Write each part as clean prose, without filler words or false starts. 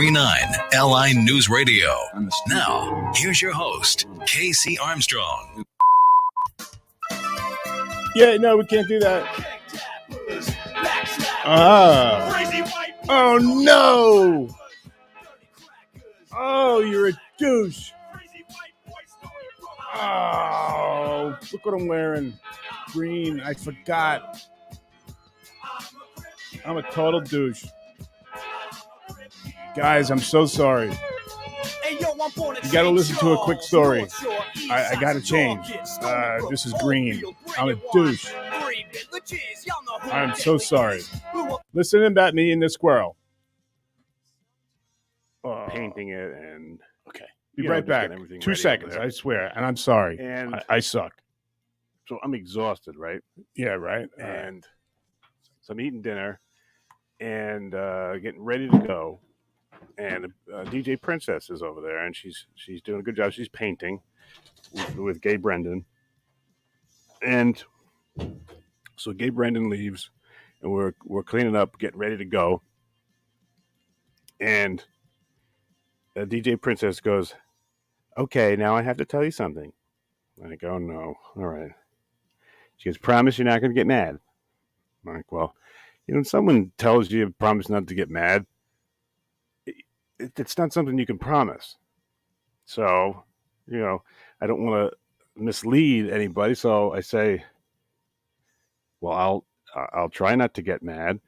93.9 LI News Radio. Now, here's your host, Casey Armstrong. Yeah, no, we can't do that. Oh, no. Oh, you're a douche. Oh, look what I'm wearing. Green. I forgot. I'm a total douche. Guys, I'm so sorry. You got to listen to a quick story. I got to change. This is green. I'm a douche. I'm so sorry. Listen about me and the squirrel. Painting it and okay. Be right back. 2 seconds, I swear. And I'm sorry. And I suck. So I'm exhausted, right? Yeah, right. And so I'm eating dinner and getting ready to go. And DJ Princess is over there, and she's doing a good job. She's painting with Gay Brendan. And so Gay Brendan leaves, and we're cleaning up, getting ready to go. And DJ Princess goes, "Okay, now I have to tell you something." I go, "Oh, no. All right." She goes, "Promise you're not going to get mad." I'm like, well, when someone tells you promise not to get mad, it's not something you can promise. So, I don't want to mislead anybody. So I say, well, I'll try not to get mad,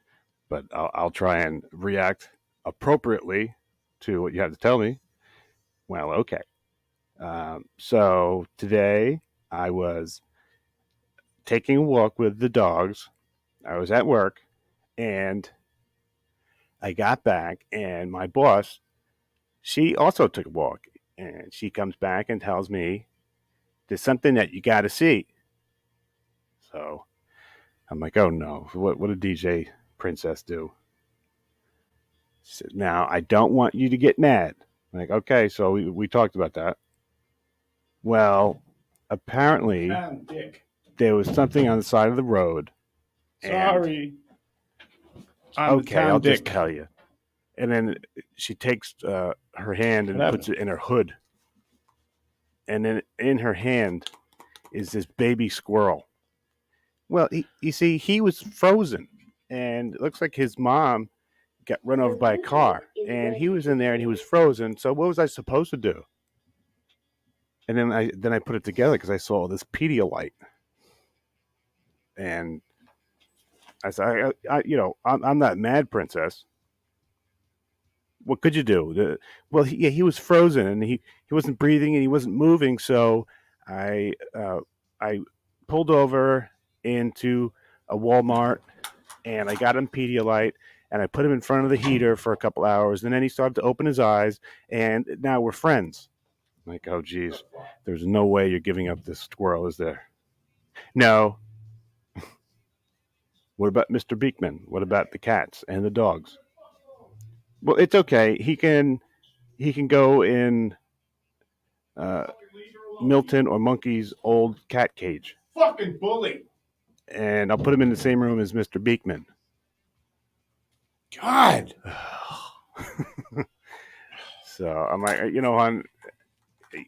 but I'll try and react appropriately to what you have to tell me. Well, okay. So today I was taking a walk with the dogs. I was at work, and I got back, and my boss, she also took a walk, and she comes back and tells me there's something that you got to see. So I'm like, oh no, what did DJ Princess do? She said, now I don't want you to get mad. I'm like, okay, so we talked about that. Well, apparently there was something on the side of the road. Sorry. Okay, I'll just tell you. And then she takes her hand and puts it in her hood. And then in her hand is this baby squirrel. Well, you see, he was frozen. And it looks like his mom got run over by a car. And he was in there and he was frozen. So what was I supposed to do? And then I put it together because I saw this Pedialyte. And I said, I'm not mad, Princess. What could you do? Well, he was frozen and he wasn't breathing and he wasn't moving. So I pulled over into a Walmart and I got him Pedialyte and I put him in front of the heater for a couple hours. And then he started to open his eyes and now we're friends. I'm like, oh, geez, there's no way you're giving up this squirrel, is there? No. What about Mr. Beekman? What about the cats and the dogs? Well, it's okay. He can go in Milton or Monkey's old cat cage. Fucking bully. And I'll put him in the same room as Mr. Beekman. God. So I'm like, hon,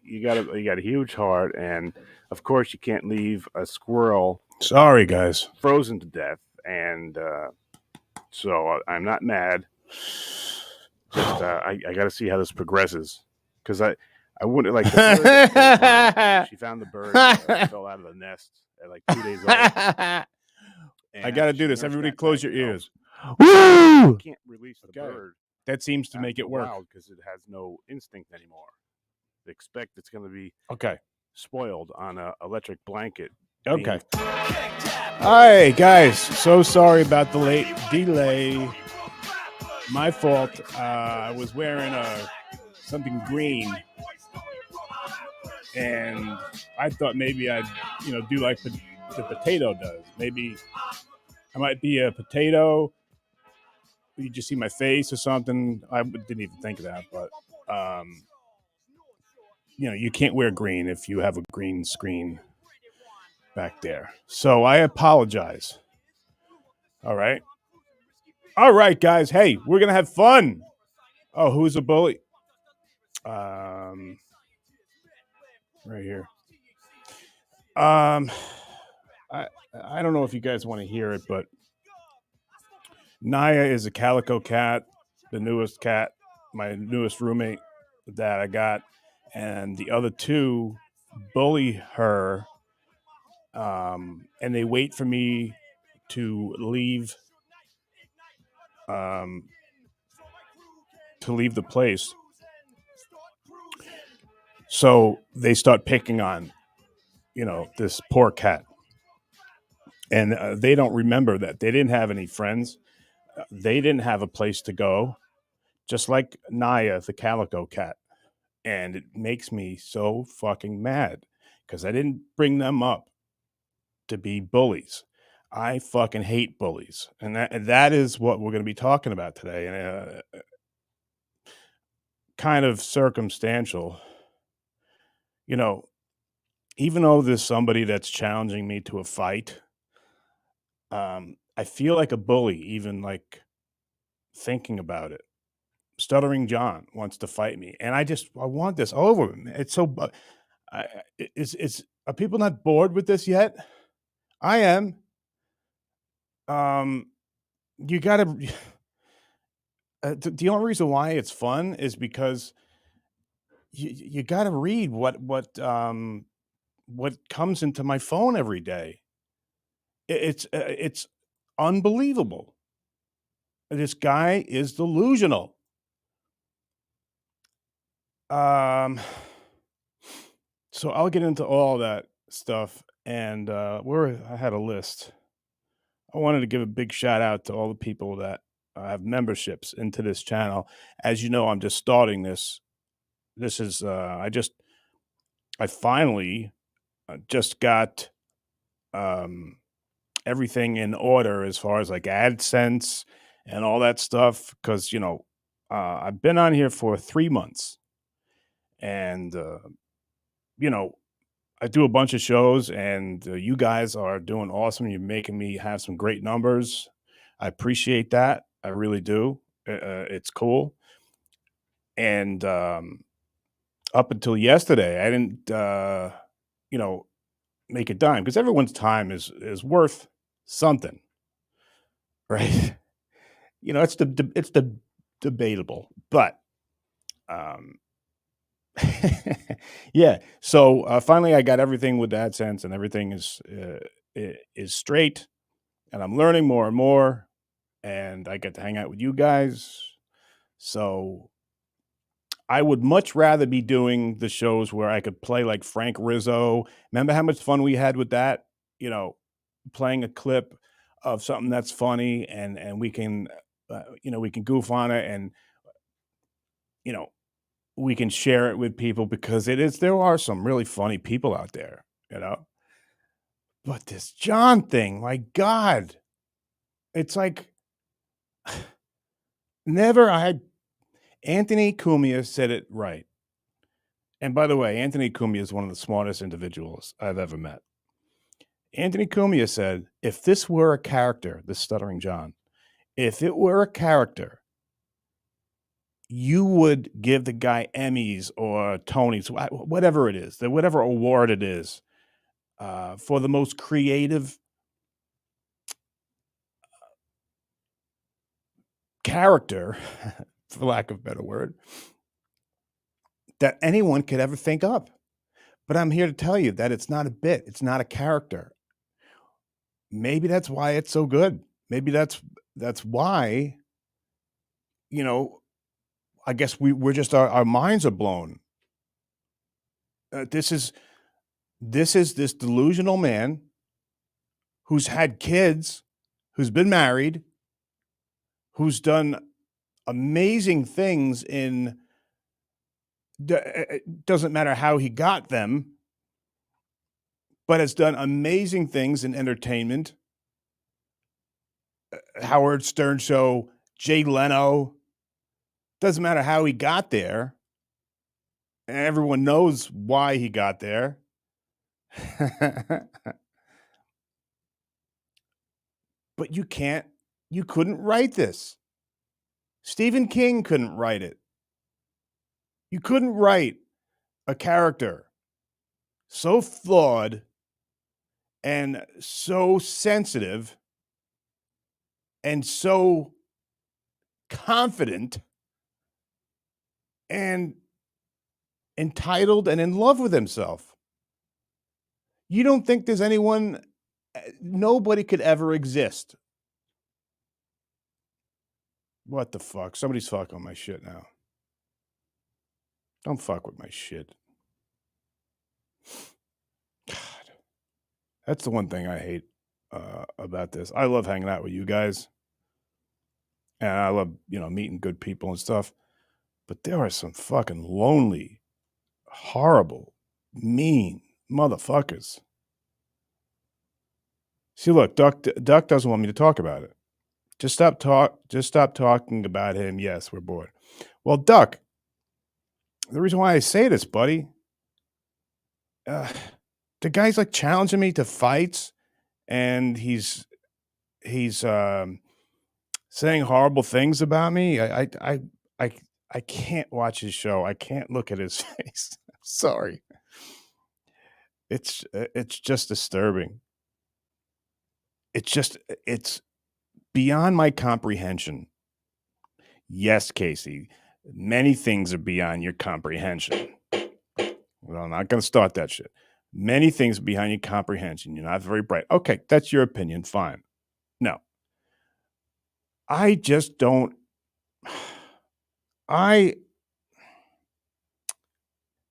you got a huge heart, and of course you can't leave a squirrel. Sorry, guys. Frozen to death, and so I'm not mad. Just I got to see how this progresses because I wouldn't like. She found the bird fell out of the nest at like 2 days old. I got to do this. Everybody, close your ears. Woo! You can't release the bird. That seems to make it work because it has no instinct anymore. They expect it's going to be spoiled on an electric blanket. Okay. Hi, guys. So sorry about the late delay. My fault. I was wearing something green, and I thought maybe I'd do like the potato does. Maybe I might be a potato. You just see my face or something. I didn't even think of that, but you can't wear green if you have a green screen back there. So I apologize. All right, guys. Hey, we're gonna have fun. Oh, who's a bully? Right here. I I don't know if you guys want to hear it, but Naya is a calico cat, the newest cat, my newest roommate that I got, and the other two bully her, and they wait for me to leave, um, the place. So they start picking on, this poor cat, and they don't remember that they didn't have any friends. They didn't have a place to go, just like Naya, the calico cat. And it makes me so fucking mad because I didn't bring them up to be bullies. I fucking hate bullies, and that is what we're going to be talking about today. And kind of circumstantial, you know. Even though there's somebody that's challenging me to a fight, I feel like a bully. Even like thinking about it. Stuttering John wants to fight me, and I want this over. It's so. It's are people not bored with this yet? I am. Um, you gotta. The only reason why it's fun is because you gotta read what comes into my phone every day. It's unbelievable. This guy is delusional. Um, so I'll get into all that stuff, and where I had a list. I wanted to give a big shout out to all the people that have memberships into this channel. As you know, I'm just starting this. This is I finally just got um, everything in order as far as like AdSense and all that stuff. Because I've been on here for 3 months, and you know I do a bunch of shows, and you guys are doing awesome. You're making me have some great numbers. I appreciate that. I really do. It's cool. And up until yesterday, I didn't, you know, make a dime because everyone's time is worth something, right? It's the debatable, but um, yeah. So finally, I got everything with AdSense, and everything is straight, and I'm learning more and more, and I get to hang out with you guys. So I would much rather be doing the shows where I could play like Frank Rizzo. Remember how much fun we had with that? You know, playing a clip of something that's funny, and we can, we can goof on it, and you know, we can share it with people because there are some really funny people out there, you know. But this John thing, my God, it's like never. I had Anthony Cumia said it right. And by the way, Anthony Cumia is one of the smartest individuals I've ever met. Anthony Cumia said, if this were a character, the Stuttering John, if it were a character, you would give the guy Emmys or Tonys, whatever it is, whatever award it is, for the most creative character, for lack of a better word, that anyone could ever think of. But I'm here to tell you that it's not a bit, it's not a character. Maybe that's why it's so good. Maybe that's why, I guess we're just our minds are blown. This is this delusional man who's had kids, who's been married, who's done amazing things in. It doesn't matter how he got them, but has done amazing things in entertainment. Howard Stern show, Jay Leno. Doesn't matter how he got there. And everyone knows why he got there. But you couldn't write this. Stephen King couldn't write it. You couldn't write a character so flawed and so sensitive and so confident and entitled and in love with himself. You don't think there's anyone, nobody could ever exist. What the fuck? Somebody's fucking with my shit now. Don't fuck with my shit. God. That's the one thing I hate about this. I love hanging out with you guys. And I love, meeting good people and stuff. But there are some fucking lonely, horrible, mean motherfuckers. See, look, Duck doesn't want me to talk about it. Just stop talking about him. Yes, we're bored. Well, Duck, the reason why I say this, buddy, the guy's like challenging me to fights, and he's saying horrible things about me. I can't watch his show. I can't look at his face. I'm sorry. It's just disturbing. It's beyond my comprehension. Yes, Casey, many things are beyond your comprehension. Well, I'm not going to start that shit. Many things are beyond your comprehension. You're not very bright. Okay, that's your opinion. Fine. No. I just don't. I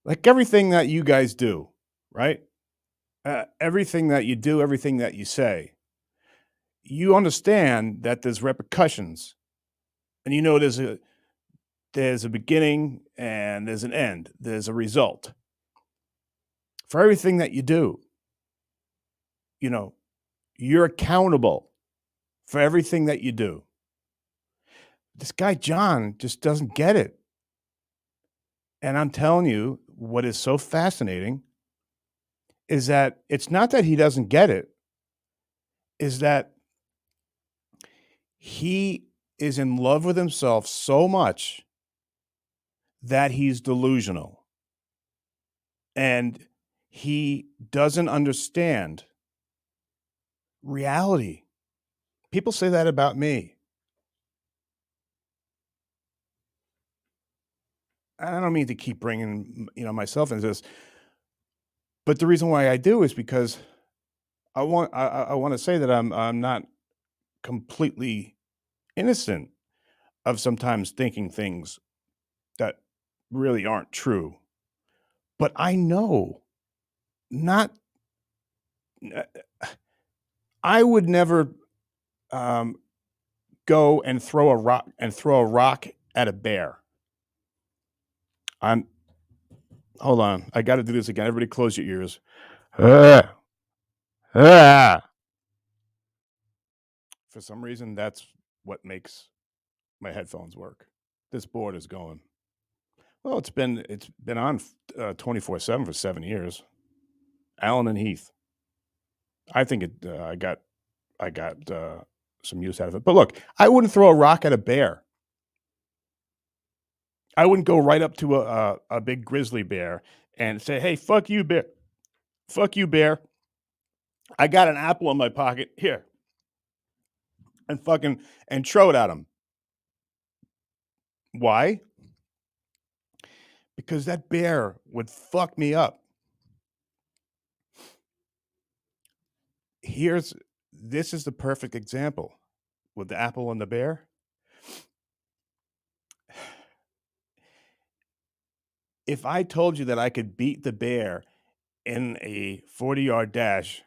like everything that you guys do, right? Everything that you do, everything that you say, you understand that there's repercussions, and there's a beginning and there's an end. There's a result for everything that you do. You're accountable for everything that you do. This guy John just doesn't get it, and I'm telling you, what is so fascinating is that it's not that he doesn't get it, is that he is in love with himself so much that he's delusional. And he doesn't understand reality. People say that about me. I don't mean to keep bringing, myself into this, but the reason why I do is because I want to say that I'm not completely innocent of sometimes thinking things that really aren't true. But I know I would never go and throw a rock at a bear. Hold on. I got to do this again. Everybody close your ears. For some reason, that's what makes my headphones work. This board is going. Well, it's been on 24/7 for 7 years. Allen and Heath. I think I got some use out of it. But look, I wouldn't throw a rock at a bear. I wouldn't go right up to a big grizzly bear and say, "Hey, fuck you, bear. Fuck you, bear. I got an apple in my pocket here," and throw it at him. Why? Because that bear would fuck me up. This is the perfect example with the apple and the bear. If I told you that I could beat the bear in a 40-yard dash,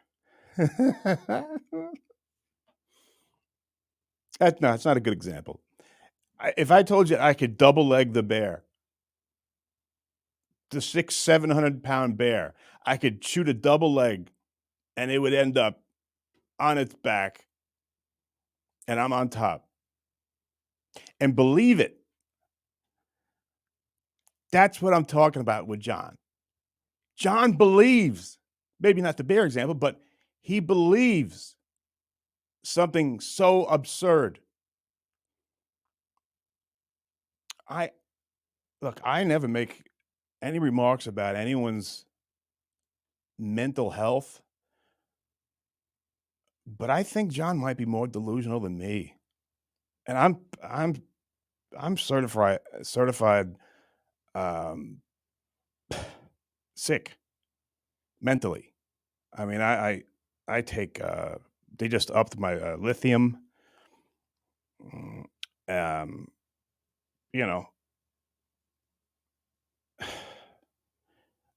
it's not a good example. If I told you I could double leg the bear, the 700-pound bear, I could shoot a double leg and it would end up on its back and I'm on top. And believe it, that's what I'm talking about with John. John believes, maybe not the bear example, but he believes something so absurd. look, I never make any remarks about anyone's mental health, but I think John might be more delusional than me. And I'm certified um, sick mentally. I mean, I take they just upped my lithium. Mm, Um, you know,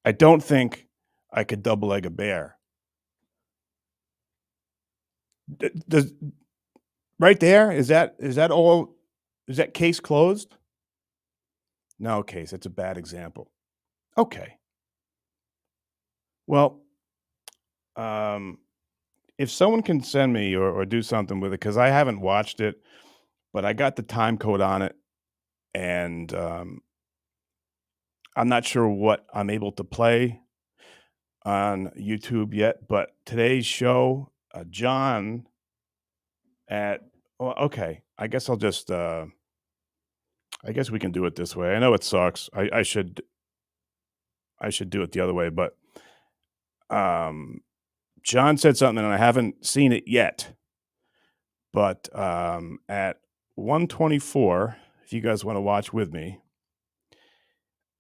I don't think I could double leg a bear. Does right there is that all? Is that case closed? No, case. That's a bad example. Okay. Well, um, if someone can send me or do something with it, because I haven't watched it, but I got the time code on it, and I'm not sure what I'm able to play on YouTube yet. But today's show, John at well, okay. I guess I'll just. I guess we can do it this way. I know it sucks. I should do it the other way, but John said something, and I haven't seen it yet. But at 1:24, if you guys want to watch with me,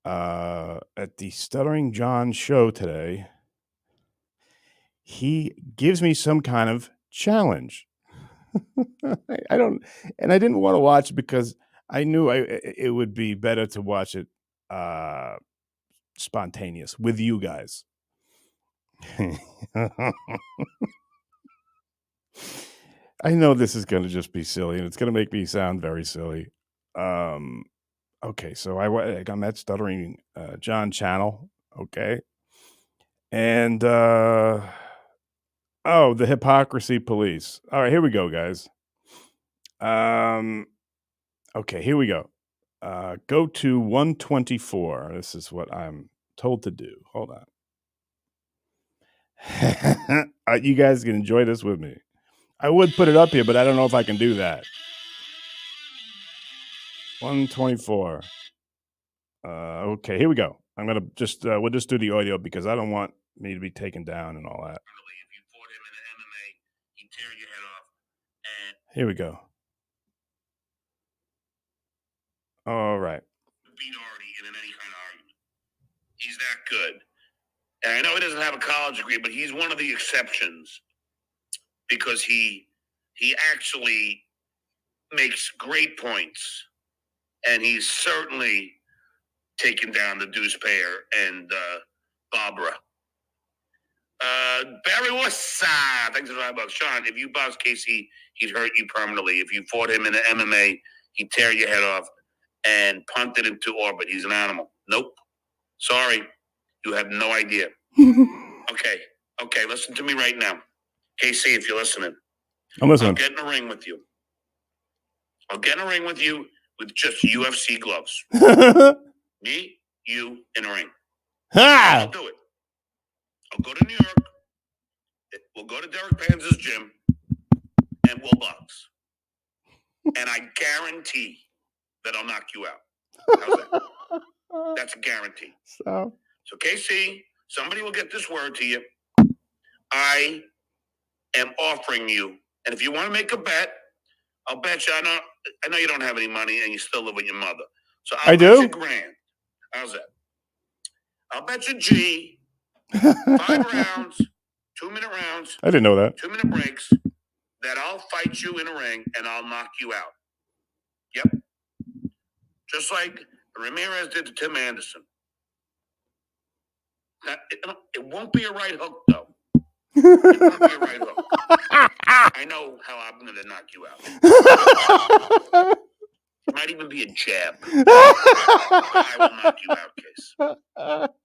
at the Stuttering John show today, he gives me some kind of challenge. I don't, and I didn't want to watch because I knew it would be better to watch it spontaneous with you guys. I know this is going to just be silly, and it's going to make me sound very silly. Okay, so I'm at Stuttering John channel, okay, and the hypocrisy police. All right, here we go, guys. Okay, here we go. Go to 124. This is what I'm told to do. Hold on. You guys can enjoy this with me. I would put it up here, but I don't know if I can do that. 124. Okay, here we go. I'm gonna just we'll just do the audio because I don't want me to be taken down and all that. If you fought him in the MMA, he'd tear your head off. And here we go. All right. Beat Artie in any kind of argument. He's that good. And I know he doesn't have a college degree, but he's one of the exceptions because he actually makes great points, and he's certainly taken down the Deuce Payer and Barbara. Barry, what's thanks for $5. Sean, if you box Casey, he'd hurt you permanently. If you fought him in the MMA, he'd tear your head off and punt it into orbit. He's an animal. Nope. Sorry. You have no idea. Okay, listen to me right now. Casey, if you're listening. I'm listening. I'll get in a ring with you. I'll get in a ring with you with just UFC gloves. Me, you, in a ring. I'll do it. I'll go to New York. We'll go to Derek Panzer's gym, and we'll box. And I guarantee that I'll knock you out. How's that? That's a guarantee. So KC, somebody will get this word to you. I am offering you, and if you want to make a bet, I'll bet you. I know you don't have any money, and you still live with your mother. So I'll bet you $1,000. How's that? I'll bet you G. 5 rounds, 2-minute rounds. I didn't know that. 2-minute breaks. That I'll fight you in a ring and I'll knock you out. Yep. Just like Ramirez did to Tim Anderson. Now, it won't be a right hook, though. It won't be a right hook. I know how I'm going to knock you out. It might even be a jab. I will knock you out, Case.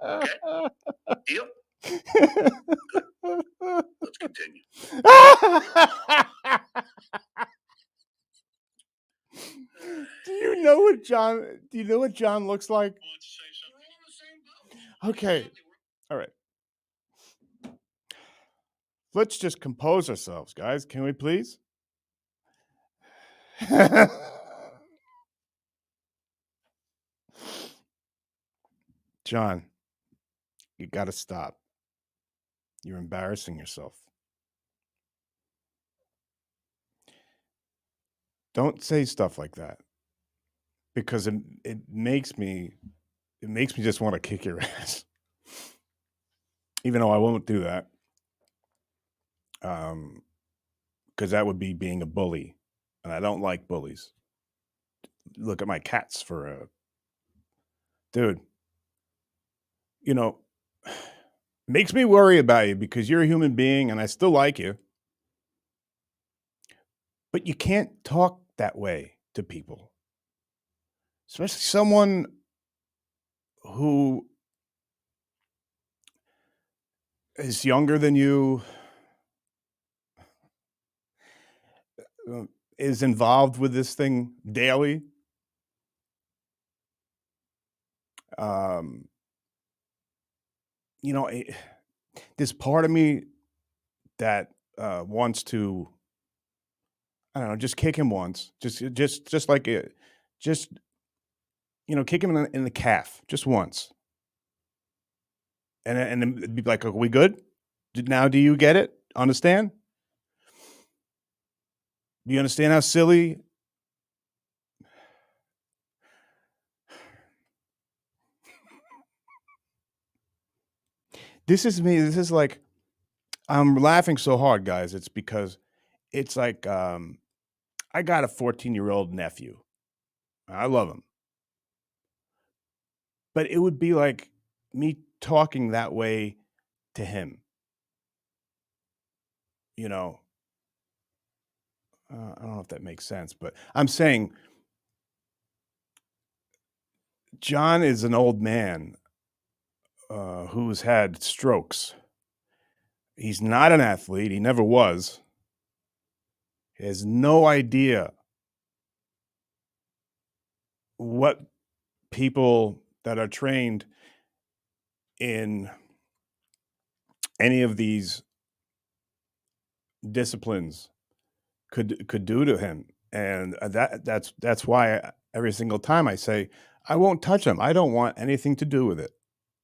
Okay? Deal? Good. Let's continue. Do you know what John looks like? Okay. All right. Let's just compose ourselves, guys. Can we please? John, you got to stop. You're embarrassing yourself. Don't say stuff like that because it makes me just want to kick your ass. Even though I won't do that. Because that would be being a bully. And I don't like bullies. Look at my cats for a dude. You know, makes me worry about you because you're a human being and I still like you. But you can't talk that way to people. Especially someone who is younger than you, is involved with this thing daily. You know, there's part of me that wants to, I don't know, just kick him once, just like it, just kick him in the calf just once, and then be like, "Are we good? Now, do you get it? Understand? Do you understand how silly?" This is me. This is like, I'm laughing so hard, guys. It's because it's like I got a 14-year-old nephew. I love him, but it would be like me talking that way to him. You know, I don't know if that makes sense, but I'm saying John is an old man who's had strokes. He's not an athlete. He never was. He has no idea what people that are trained in any of these disciplines could do to him, and that's why every single time I say I won't touch him. I don't want anything to do with it.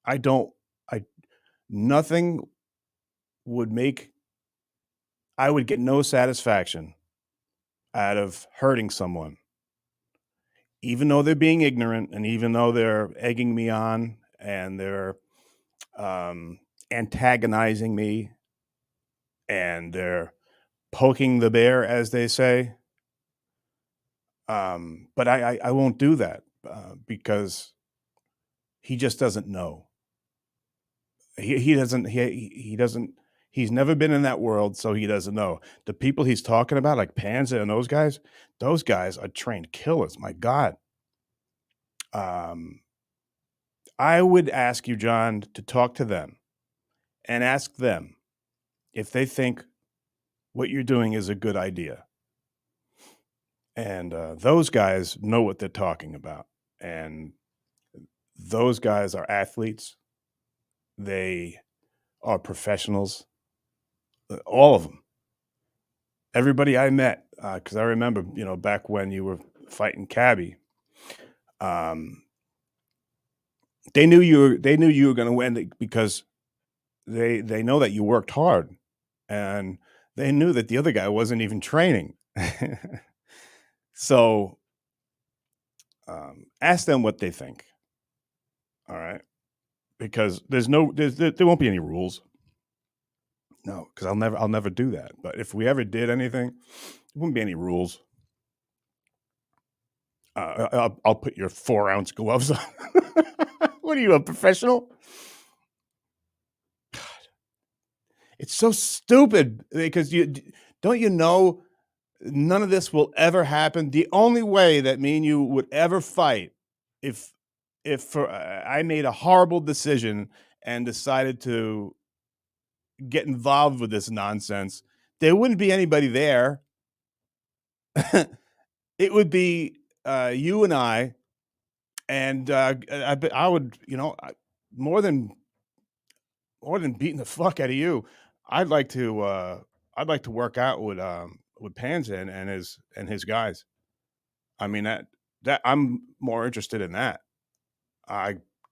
I don't. I nothing would make. I would get no satisfaction out of hurting someone, even though they're being ignorant, and even though they're egging me on, and they're antagonizing me, and they're poking the bear, as they say. But I won't do that because he just doesn't know. He doesn't. He doesn't. He's never been in that world, so he doesn't know. The people he's talking about, like Panza and those guys are trained killers. My God. I would ask you, John, to talk to them and ask them if they think what you're doing is a good idea. And those guys know what they're talking about. And those guys are athletes. They are professionals. All of them. Everybody I met, because I remember, back when you were fighting Cabby, they knew you were going to win because they know that you worked hard, and they knew that the other guy wasn't even training. So ask them what they think. All right, because there won't be any rules. No, because I'll never do that. But if we ever did anything, there wouldn't be any rules. I'll put your 4-ounce gloves on. What are you, a professional? God. It's so stupid because don't you know none of this will ever happen. The only way that me and you would ever fight if I made a horrible decision and decided to get involved with this nonsense, there wouldn't be anybody there. It would be you and I, and I would, more than beating the fuck out of you, I'd like to work out with Panza and his guys. I mean that I'm more interested in that.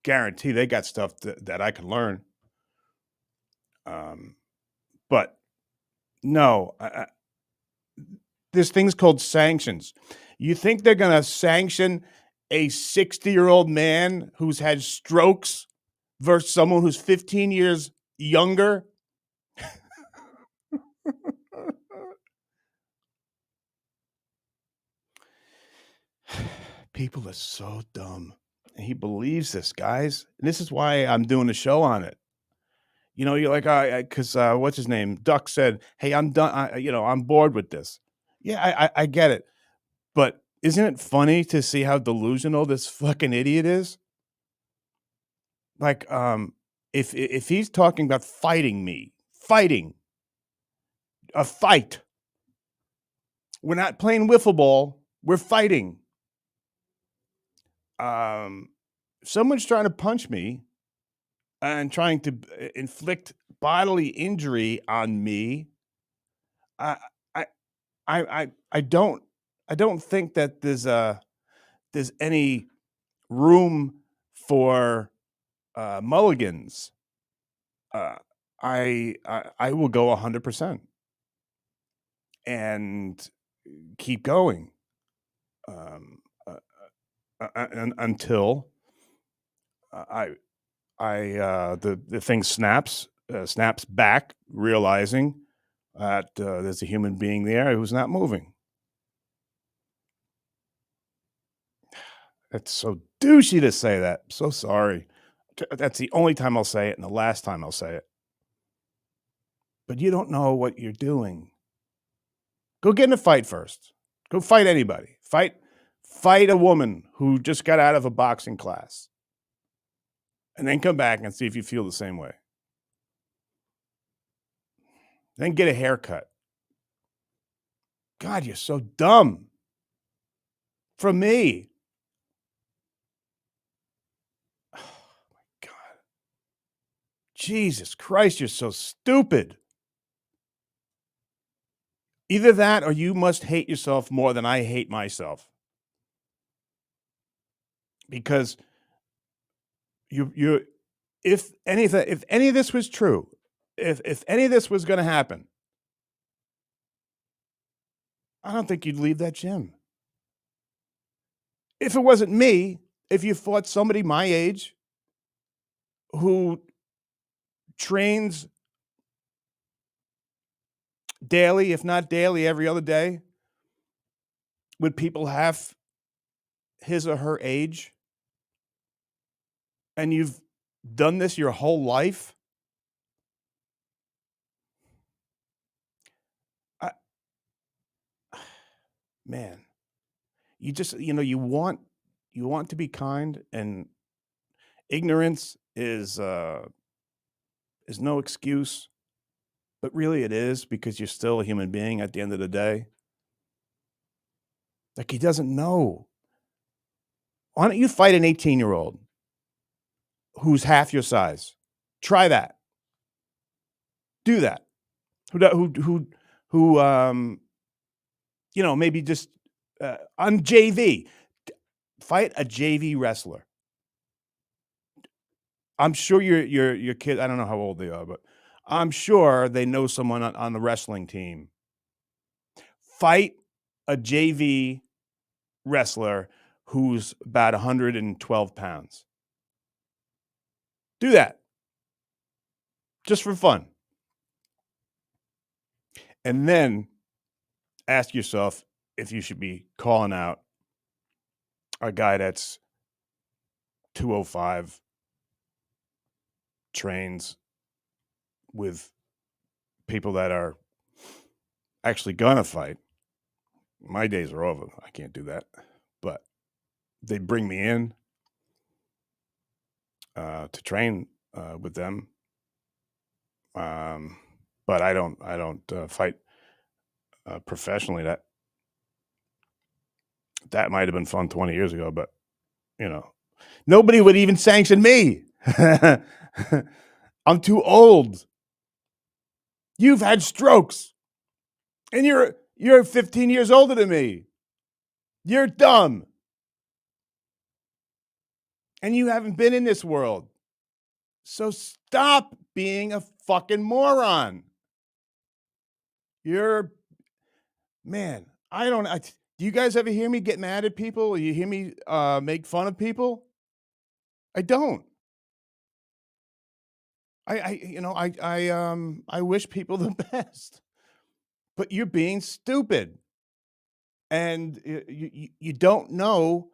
guarantee they got stuff that I can learn. But no, there's things called sanctions. You think they're going to sanction a 60-year-old man who's had strokes versus someone who's 15 years younger? People are so dumb. And he believes this, guys. And this is why I'm doing a show on it. You know, you're like, because what's his name? Duck said, "Hey, I'm done. I'm bored with this." Yeah, I get it. But isn't it funny to see how delusional this fucking idiot is? Like, if he's talking about fighting a fight. We're not playing wiffle ball. We're fighting. Someone's trying to punch me and trying to inflict bodily injury on me. I don't think that there's any room for mulligans. I will go 100% and keep going until the thing snaps back, realizing that there's a human being there who's not moving. It's so douchey to say that. I'm so sorry. That's the only time I'll say it and the last time I'll say it. But you don't know what you're doing. Go get in a fight first. Go fight anybody. Fight a woman who just got out of a boxing class. And then come back and see if you feel the same way. Then get a haircut. God, you're so dumb. From me. Oh, my God. Jesus Christ, you're so stupid. Either that or you must hate yourself more than I hate myself. Because if any of this was true, if any of this was going to happen, I don't think you'd leave that gym. If it wasn't me, if you fought somebody my age who trains daily, if not daily, every other day, with people half his or her age, and you've done this your whole life, man, you just, you want to be kind, and ignorance is no excuse, but really it is, because you're still a human being at the end of the day. Like, he doesn't know. Why don't you fight an 18-year-old who's half your size? Try that. Do that. Who maybe just on JV. Fight a JV wrestler. I'm sure your kid, I don't know how old they are, but I'm sure they know someone on the wrestling team. Fight a JV wrestler who's about 112 pounds. Do that. Just for fun. And then ask yourself if you should be calling out a guy that's 205, trains with people that are actually gonna fight. My days are over. I can't do that. But they bring me in to train with them. But I don't fight professionally. That might have been fun 20 years ago, but nobody would even sanction me. I'm too old. You've had strokes, and you're 15 years older than me. You're dumb. And you haven't been in this world. So stop being a fucking moron. Man, do you guys ever hear me get mad at people? Or you hear me make fun of people? I don't. I wish people the best, but you're being stupid, and you don't know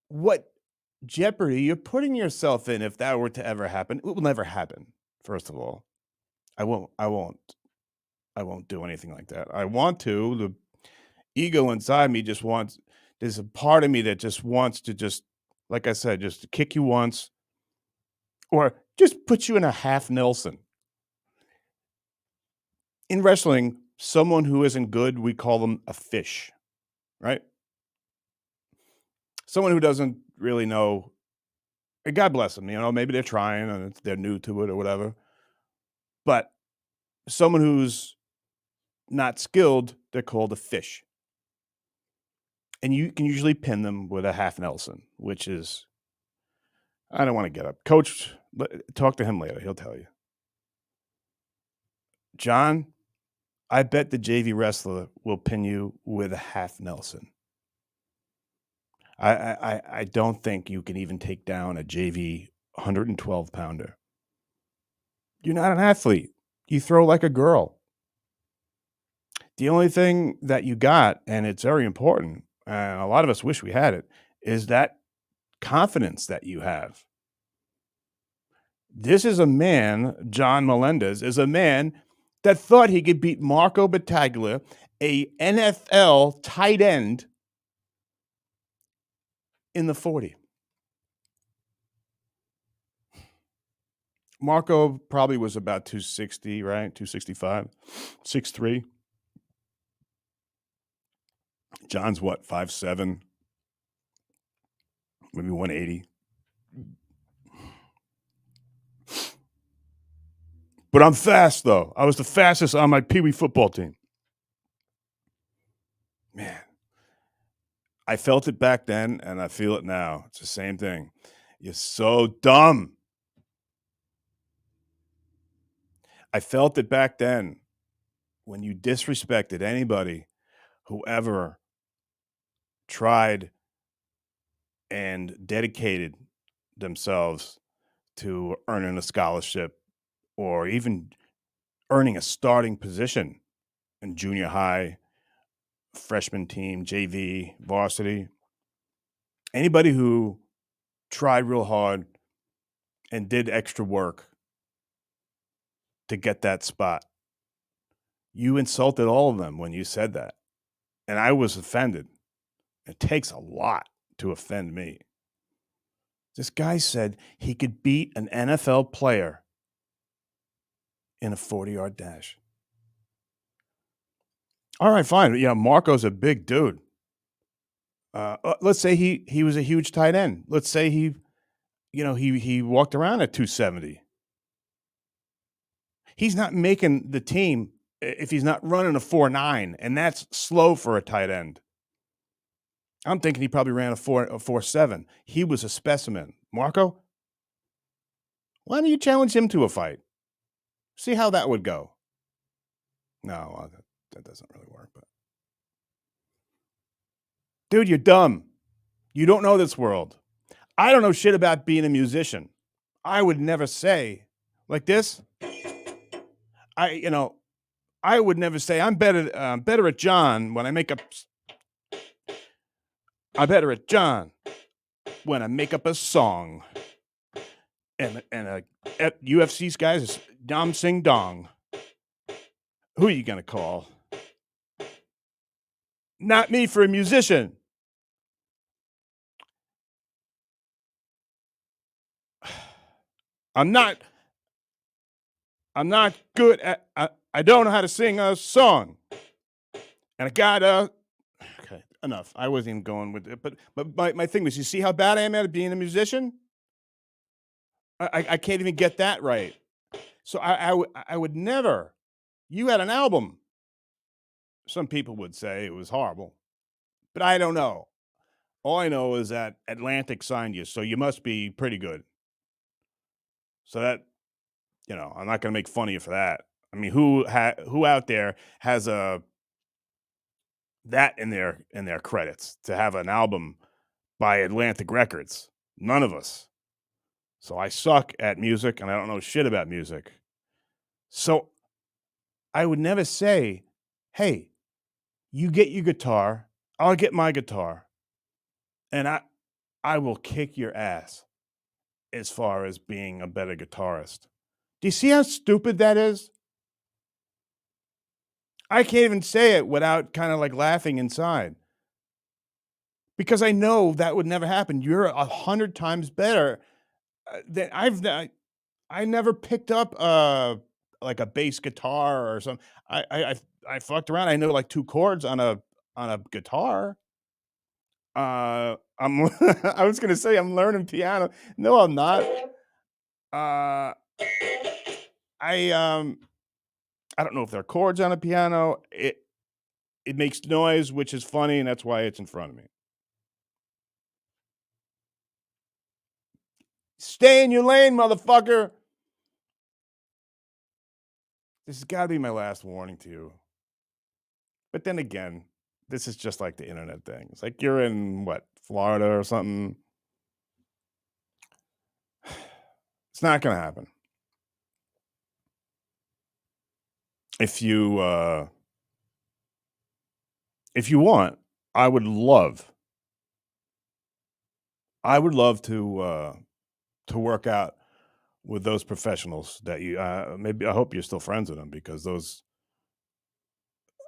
what jeopardy you're putting yourself in if that were to ever happen. It will never happen. First of all, I won't do anything like that. I want to. The ego inside me just wants. There's a part of me that just wants to like I said, just kick you once, or just put you in a half Nelson. In wrestling, someone who isn't good, we call them a fish, right? Someone who doesn't really know, and God bless them, maybe they're trying and they're new to it or whatever. But someone who's not skilled, they're called a fish. And you can usually pin them with a half Nelson, which is, I don't want to get up. Coach, talk to him later. He'll tell you. John, I bet the JV wrestler will pin you with a half Nelson. I don't think you can even take down a JV 112 pounder. You're not an athlete. You throw like a girl. The only thing that you got, and it's very important, and a lot of us wish we had it, is that confidence that you have. This is a man, John Melendez, is a man that thought he could beat Marco Battaglia, a NFL tight end, in the 40. Marco probably was about 260, right? 265, 6'3". John's what, 5'7", maybe 180. But I'm fast, though. I was the fastest on my Pee Wee football team. Man, I felt it back then, and I feel it now. It's the same thing. You're so dumb. I felt it back then when you disrespected anybody who ever tried and dedicated themselves to earning a scholarship or even earning a starting position in junior high, freshman team, JV, varsity. Anybody who tried real hard and did extra work to get that spot, you insulted all of them when you said that. And I was offended. It takes a lot to offend me. This guy said he could beat an NFL player in a 40-yard dash. All right, fine. Marco's a big dude. Let's say he was a huge tight end. Let's say he walked around at 270. He's not making the team if he's not running a 4.9, and that's slow for a tight end. I'm thinking he probably ran a 4.7. He was a specimen. Marco, why don't you challenge him to a fight? See how that would go. No, that doesn't really work. But dude, you're dumb. You don't know this world. I don't know shit about being a musician. I would never say like this. I would never say I'm better at John when I make up. I'm better at John when I make up a song. And at UFC's guys is Dom Sing Dong. Who are you gonna call? Not me for a musician. I'm not good at. I don't know how to sing a song. And I gotta. Okay, enough. I wasn't even going with it. But my thing was, you see how bad I am at being a musician? I can't even get that right. So I would never. You had an album. Some people would say it was horrible, but I don't know. All I know is that Atlantic signed you, so you must be pretty good. So that, I'm not going to make fun of you for that. I mean, who out there has that in their credits to have an album by Atlantic Records? None of us. So I suck at music and I don't know shit about music. So I would never say, "Hey, you get your guitar, I'll get my guitar, and I will kick your ass as far as being a better guitarist." Do you see how stupid that is? I can't even say it without kind of like laughing inside. Because I know that would never happen. You're 100 times better than I never picked up like a bass guitar or something. I fucked around. I know like 2 chords on a guitar. I'm I was gonna say I'm learning piano. No, I'm not. Uh, I don't know if there are chords on a piano. It makes noise, which is funny, and that's why it's in front of me. Stay in your lane, motherfucker. This has got to be my last warning to you. But then again, this is just like the internet thing. It's like you're in Florida or something. It's not going to happen. If you want, I would love to work out with those professionals that you maybe. I hope you're still friends with them, because those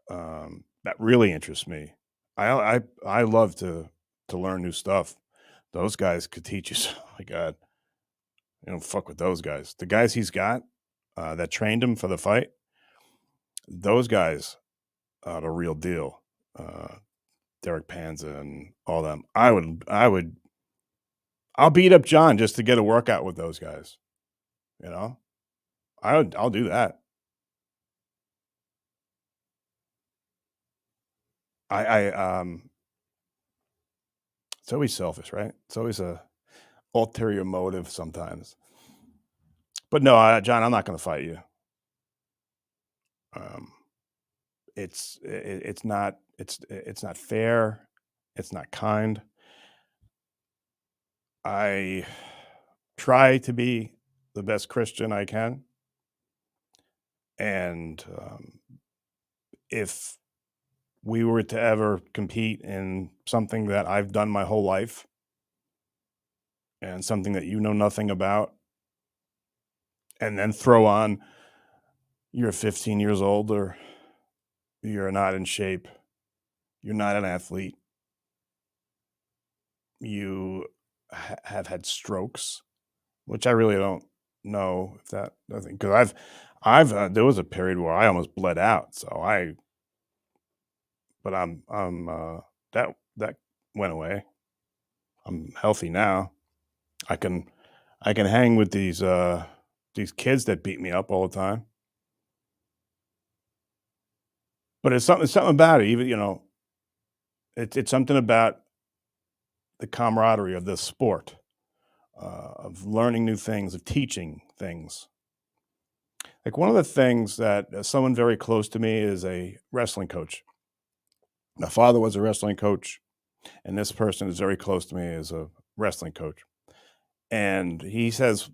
that really interests me. I love to learn new stuff. Those guys could teach you. Oh my God, fuck with those guys. The guys he's got that trained him for the fight. Those guys are the real deal. Derek Panza and all them. I'll beat up John just to get a workout with those guys. I'll do that. It's always selfish, right? It's always a ulterior motive sometimes. But no, John, I'm not going to fight you. It's not fair. It's not kind. I try to be the best Christian I can, and if we were to ever compete in something that I've done my whole life and something that you know nothing about, and then throw on you're 15 years old, or you're not in shape, you're not an athlete, you have had strokes, which I really don't know if that doesn't, because I've there was a period where I almost bled out, but I'm that went away. I'm healthy now. I can hang with these kids that beat me up all the time. But it's something about it. Even it's something about the camaraderie of this sport, of learning new things, of teaching things. Like, one of the things that someone very close to me is a wrestling coach. My father was a wrestling coach, and this person is very close to me as a wrestling coach. And he says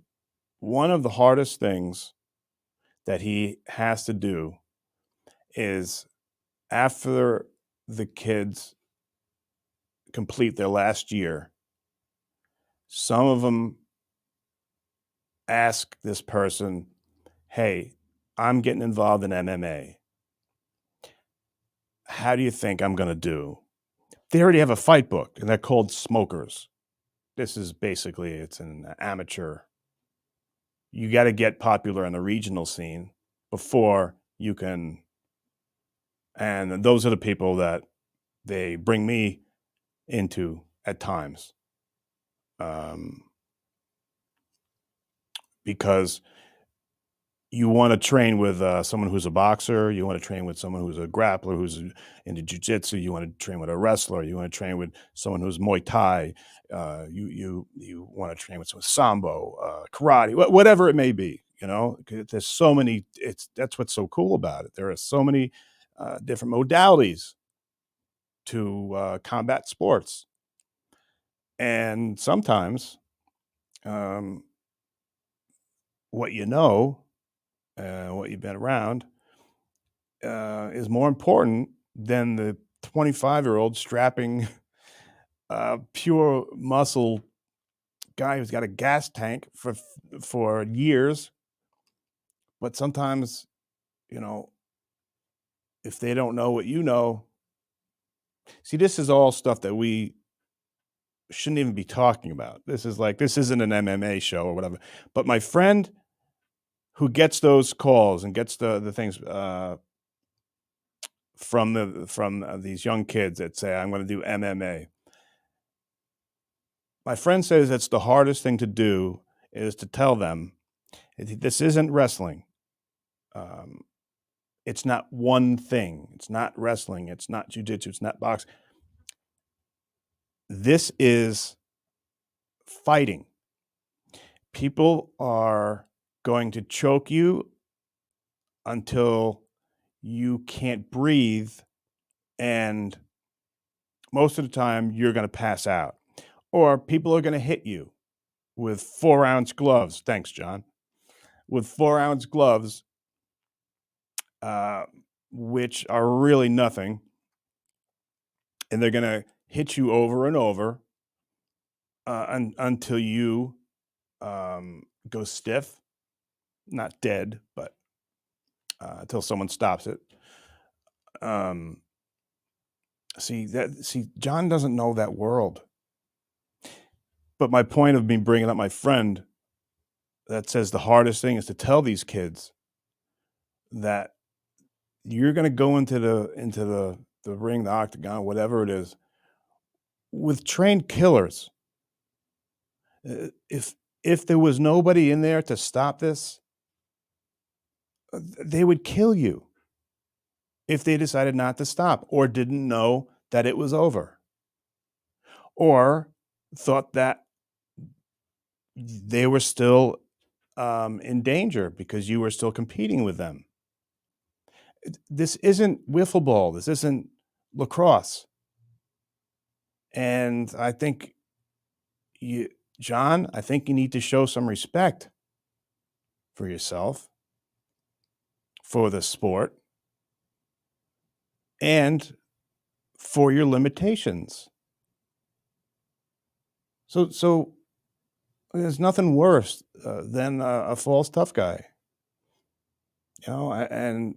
one of the hardest things that he has to do is, after the kids complete their last year, some of them ask this person, "Hey, I'm getting involved in MMA. How do you think I'm going to do?" They already have a fight book, and they're called smokers. This is basically, it's an amateur. You got to get popular in the regional scene before you can. And those are the people that they bring me into at times. Because you want to train with someone who's a boxer. You want to train with someone who's a grappler, who's into jiu-jitsu. You want to train with a wrestler. You want to train with someone who's Muay Thai. You want to train with someone Sambo, karate, whatever it may be. You know, there's so many. That's what's so cool about it. There are so many different modalities to combat sports, and sometimes what you know, what you've been around, is more important than the 25-year-old strapping pure muscle guy who's got a gas tank for years. But sometimes, you know, if they don't know what you know, see, this is all stuff that we shouldn't even be talking about. This isn't an MMA show or whatever. But my friend who gets those calls and gets the things from these young kids that say, I'm going to do MMA. My friend says it's the hardest thing to do is to tell them this isn't wrestling. It's not one thing. It's not wrestling. It's not jiu-jitsu. It's not boxing. This is fighting. People are going to choke you until you can't breathe, and most of the time you're going to pass out. Or people are going to hit you with 4-ounce gloves. Thanks, John. With 4-ounce gloves, which are really nothing. And they're going to hit you over and over until you go stiff. Not dead, but until someone stops it. See, John doesn't know that world. But my point of me bringing up my friend that says the hardest thing is to tell these kids that you're going to go into the ring, the octagon, whatever it is, with trained killers. If there was nobody in there to stop this, they would kill you if they decided not to stop or didn't know that it was over or thought that they were still in danger because you were still competing with them. This isn't wiffle ball. This isn't lacrosse. And I think John, I think you need to show some respect for yourself, for the sport, and for your limitations. So there's nothing worse than a false tough guy. You know, and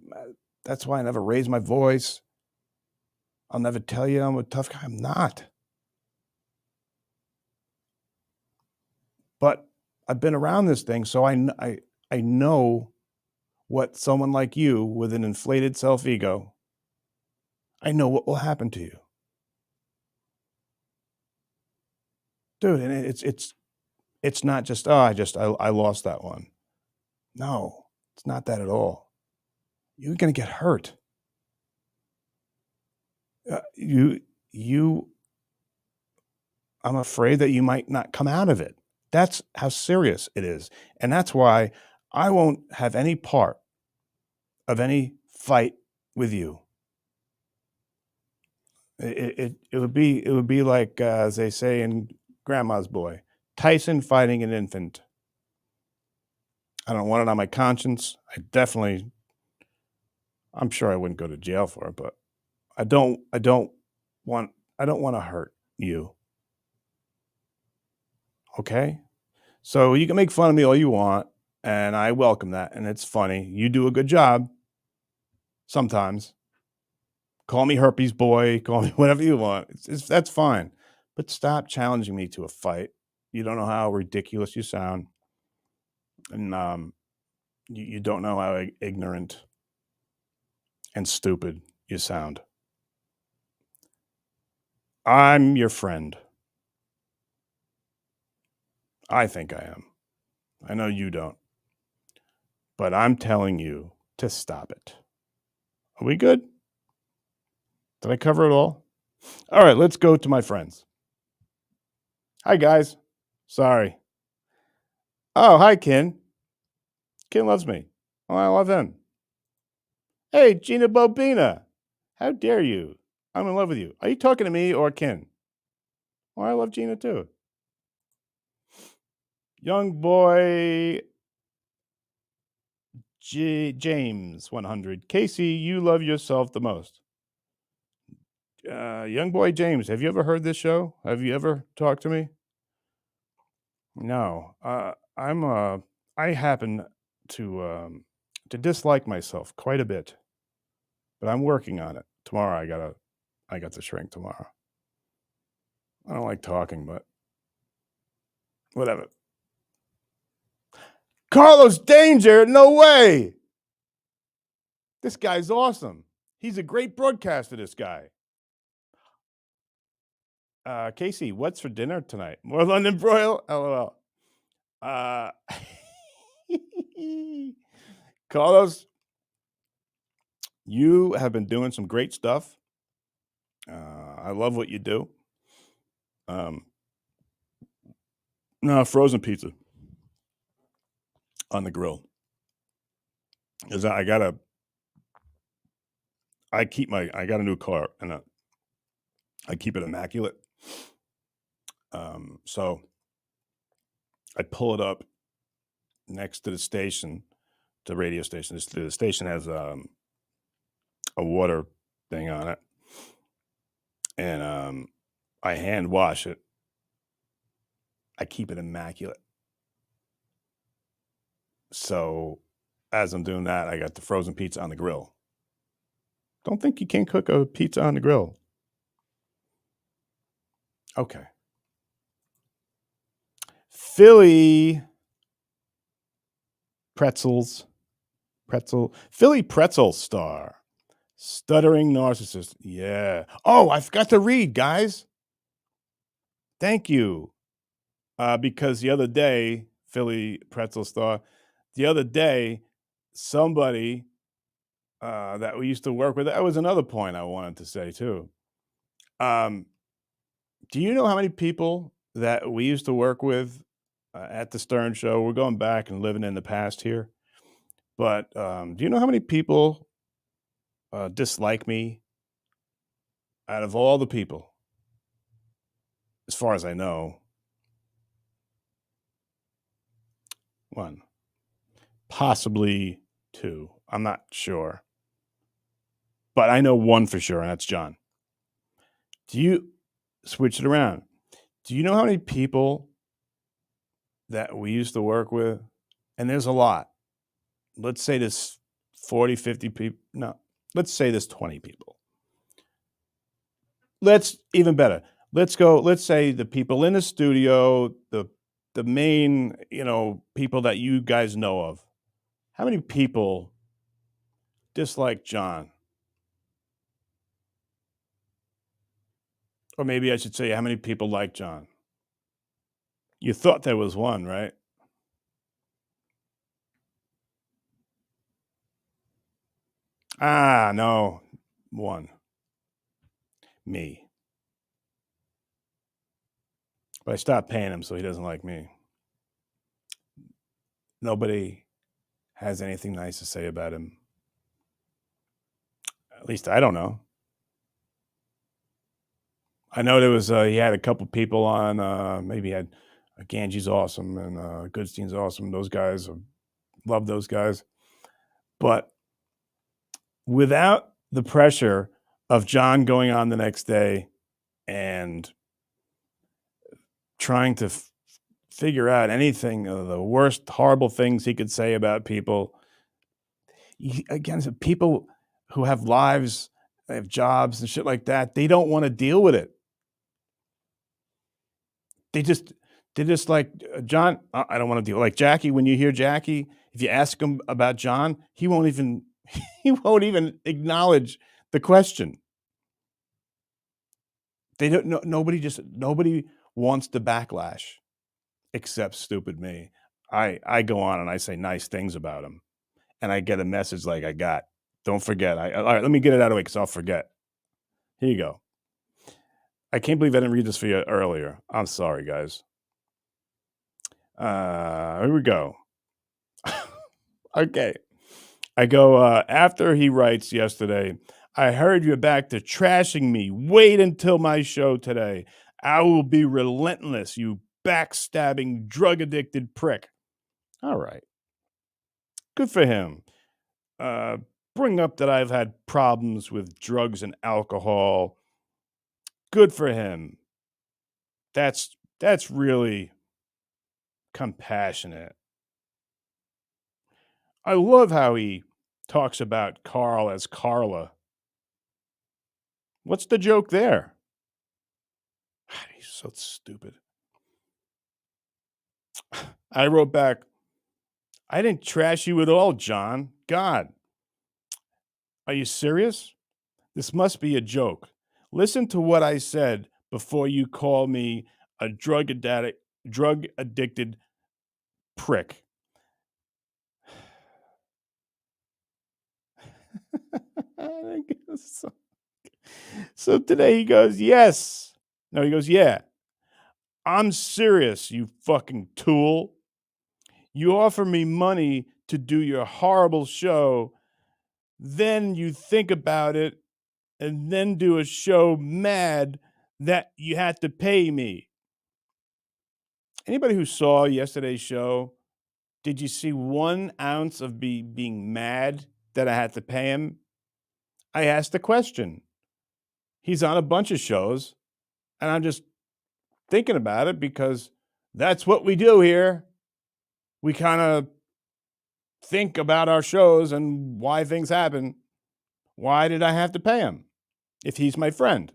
that's why I never raise my voice. I'll never tell you I'm a tough guy. I'm not. But I've been around this thing, so I know what someone like you with an inflated self-ego, I know what will happen to you. Dude, and it's not just, I lost that one. No, it's not that at all. You're going to get hurt. I'm afraid that you might not come out of it. That's how serious it is. And that's why I won't have any part of any fight with you. It would be like, as they say in Grandma's Boy, Tyson fighting an infant. I don't want it on my conscience. I'm sure I wouldn't go to jail for it, but I don't want to hurt you. Okay? So you can make fun of me all you want, and I welcome that, and it's funny. You do a good job sometimes. Call me herpes boy, call me whatever you want. That's fine. But stop challenging me to a fight. You don't know how ridiculous you sound. And you don't know how ignorant and stupid you sound. I'm your friend. I think I am. I know you don't. but I'm telling you to stop it. Are we good? Did I cover it all? All right, let's go to my friends. Hi, guys. Sorry. Oh, hi, Ken. Ken loves me. Oh, I love him. Hey, Gina Bobina. How dare you? I'm in love with you. Are you talking to me or Ken? Well, I love Gina too. Young boy James 100. Casey, you love yourself the most. Young boy James, have you ever heard this show? Have you ever talked to me? No. I happen to dislike myself quite a bit, but I'm working on it. Tomorrow I got to shrink tomorrow. I don't like talking, but whatever. Carlos Danger, no way. This guy's awesome. He's a great broadcaster, this guy. Casey, what's for dinner tonight? More London broil? LOL. Carlos, you have been doing some great stuff. I love what you do. No, frozen pizza on the grill. Because I got a new car and I keep it immaculate. So I pull it up next to the station, the radio station. The station has a water thing on it, and I hand wash it. I keep it immaculate. So as I'm doing that, I got the frozen pizza on the grill. Don't think you can cook a pizza on the grill. Okay. Philly Philly pretzel star. Stuttering narcissist. Yeah. Oh, I forgot to read, guys. Thank you. Because the other day, Philly pretzel star, the other day, somebody that we used to work with, that was another point I wanted to say too. Do you know how many people that we used to work with at the Stern Show? We're going back and living in the past here. But do you know how many people dislike me out of all the people? As far as I know, one, possibly two. I'm not sure. But I know one for sure, and that's John. Do you switch it around? Do you know how many people that we used to work with? And there's a lot. Let's say this 40, 50 people. No, let's say this 20 people. Let's even better. Let's say the people in the studio, the main, people that you guys know of. How many people dislike John? Or maybe I should say, how many people like John? You thought there was one, right? No, one. Me. But I stopped paying him, so he doesn't like me. Nobody has anything nice to say about him. At least I don't know. I know there was he had a couple people on. Maybe he had Ganji's awesome and Goodstein's awesome. Those guys, love those guys. But without the pressure of John going on the next day and trying to figure out anything, the worst horrible things he could say about people. Again, people who have lives, they have jobs and shit like that, they don't want to deal with it. They're just like John. I don't want to deal like Jackie. When you hear Jackie, if you ask him about John, he won't even acknowledge the question. They don't. Nobody wants the backlash, except stupid me. I go on and I say nice things about him. and I get a message like don't forget. All right, let me get it out of the way because I'll forget. Here you go. I can't believe I didn't read this for you earlier. I'm sorry, guys. Here we go. Okay. I go, after he writes yesterday, I heard you're back to trashing me. Wait until my show today. I will be relentless, you backstabbing, drug-addicted prick. All right. Good for him. Bring up that I've had problems with drugs and alcohol. Good for him. That's really compassionate. I love how he talks about Carl as Carla. What's the joke there? He's so stupid. I wrote back, I didn't trash you at all, John. God. Are you serious? This must be a joke. Listen to what I said before you call me a drug addicted prick. So today he goes, yes. No, he goes, yeah. I'm serious, you fucking tool. You offer me money to do your horrible show, then you think about it and then do a show mad that you had to pay me. Anybody who saw yesterday's show, did you see 1 ounce of being mad that I had to pay him? I asked the question. He's on a bunch of shows, and I'm just thinking about it because that's what we do here. We kind of think about our shows and why things happen. Why did I have to pay him if he's my friend?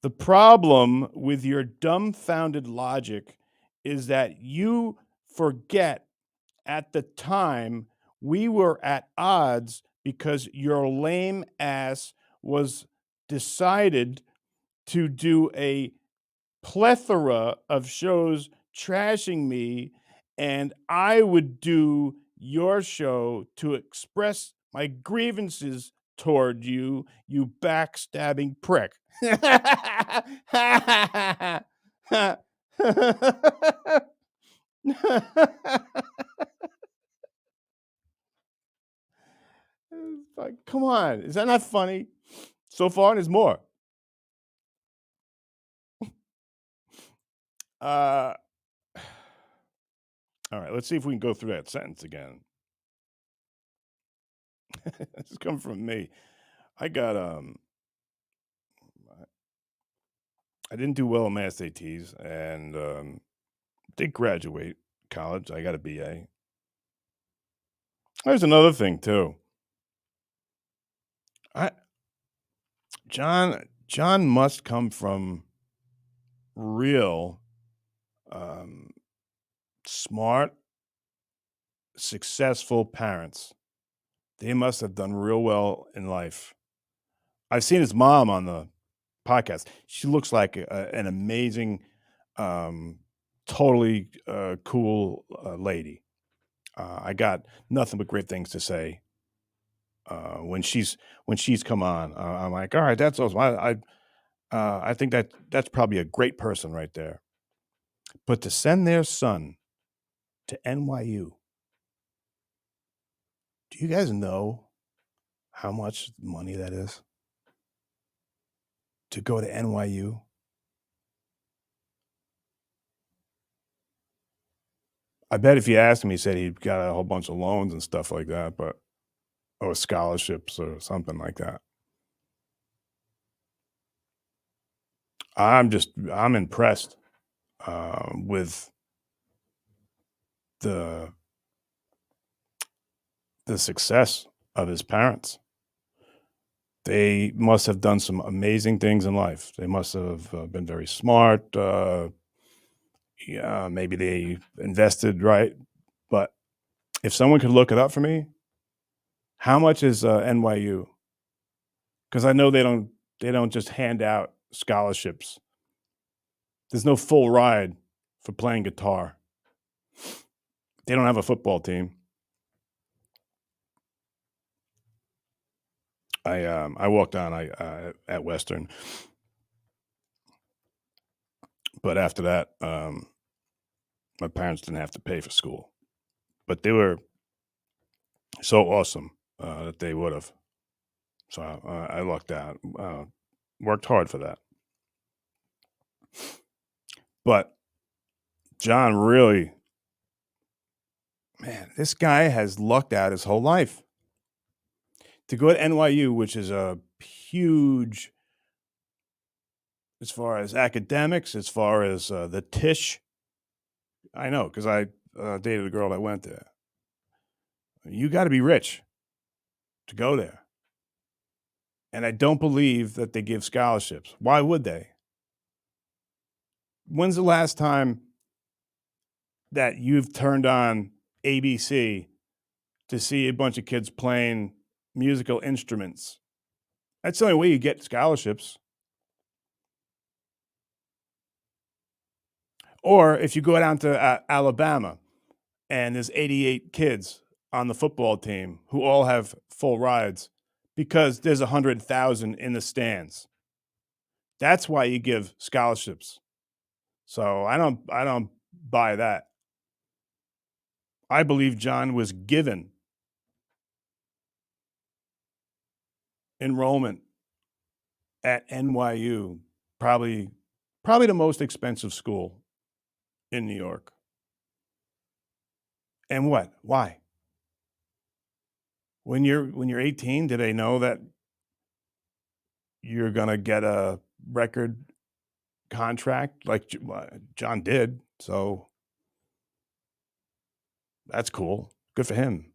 The problem with your dumbfounded logic is that you forget at the time we were at odds because your lame ass was decided to do a plethora of shows trashing me, and I would do your show to express my grievances toward you, you backstabbing prick. Like, come on, is that not funny? So far, there's more. All right, let's see if we can go through that sentence again. This is coming from me. I got I didn't do well in my SATs and did graduate college. I got a BA. There's another thing too. John must come from real smart, successful parents. They must have done real well in life. I've seen his mom on the podcast. She looks like an amazing, totally cool lady. I got nothing but great things to say when she's come on. I'm like, all right, that's awesome. I think that's probably a great person right there. But to send their son to NYU, do you guys know how much money that is? To go to NYU? I bet if you asked him, he said he got a whole bunch of loans and stuff like that, or scholarships or something like that. I'm impressed with the success of his parents. They must have done some amazing things in life. They must have been very smart. Yeah, maybe they invested right. But if someone could look it up for me, how much is NYU? Because I know they don't just hand out scholarships. There's no full ride for playing guitar. They don't have a football team. I walked on at Western, but after that, my parents didn't have to pay for school. But they were so awesome that they would have. So I lucked out. Worked hard for that. But John really, man, this guy has lucked out his whole life. To go to NYU, which is a huge, as far as academics, as far as the Tisch. I know, because I dated a girl that went there. You got to be rich to go there. And I don't believe that they give scholarships. Why would they? When's the last time that you've turned on ABC to see a bunch of kids playing musical instruments? That's the only way you get scholarships. Or if you go down to Alabama and there's 88 kids on the football team who all have full rides because there's 100,000 in the stands. That's why you give scholarships. So I don't buy that. I believe John was given enrollment at NYU, probably the most expensive school in New York. And what? Why? When you're 18, do they know that you're gonna get a record contract like John did? So that's cool. Good for him.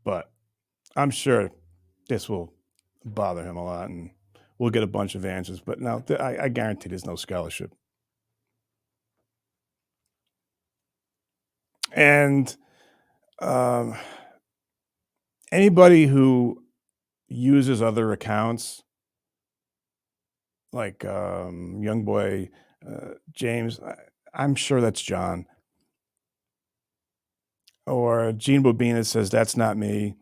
But I'm sure this will bother him a lot, and we'll get a bunch of answers. But no, I guarantee there's no scholarship. And anybody who uses other accounts, like young boy James, I'm sure that's John. Or Gene Bobina says, that's not me.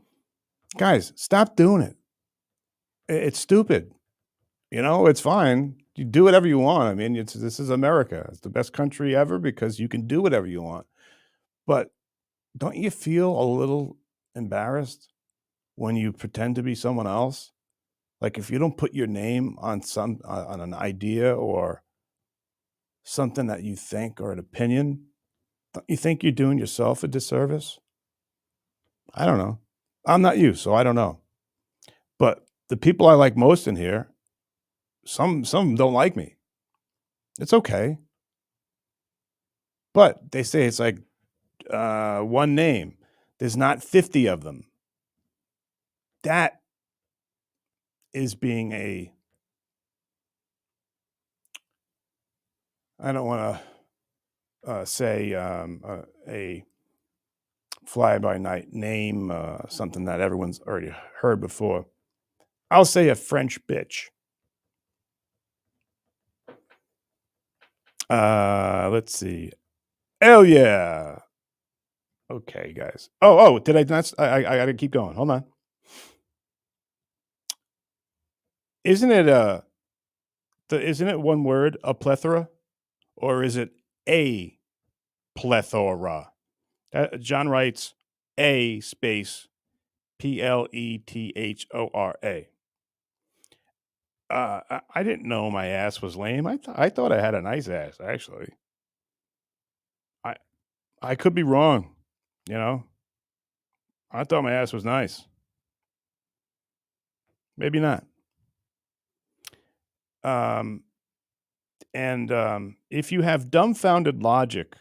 Guys, stop doing it. It's stupid. It's fine. You do whatever you want. I mean, this is America. It's the best country ever because you can do whatever you want. But don't you feel a little embarrassed when you pretend to be someone else? Like if you don't put your name on on an idea or something that you think or an opinion, don't you think you're doing yourself a disservice? I don't know. I'm not you, so I don't know. But the people I like most in here, some don't like me. It's okay. But they say it's like one name. There's not 50 of them. That is being I don't want to say a fly-by-night name, something that everyone's already heard before. I'll say a French bitch. Let's see. Hell yeah. Okay, guys. Oh, did I not? I gotta keep going. Hold on. Isn't it one word, a plethora? Or is it a plethora? John writes a space plethora. I didn't know my ass was lame. I thought I had a nice ass, actually. I could be wrong, I thought my ass was nice. Maybe not. And if you have dumbfounded logic,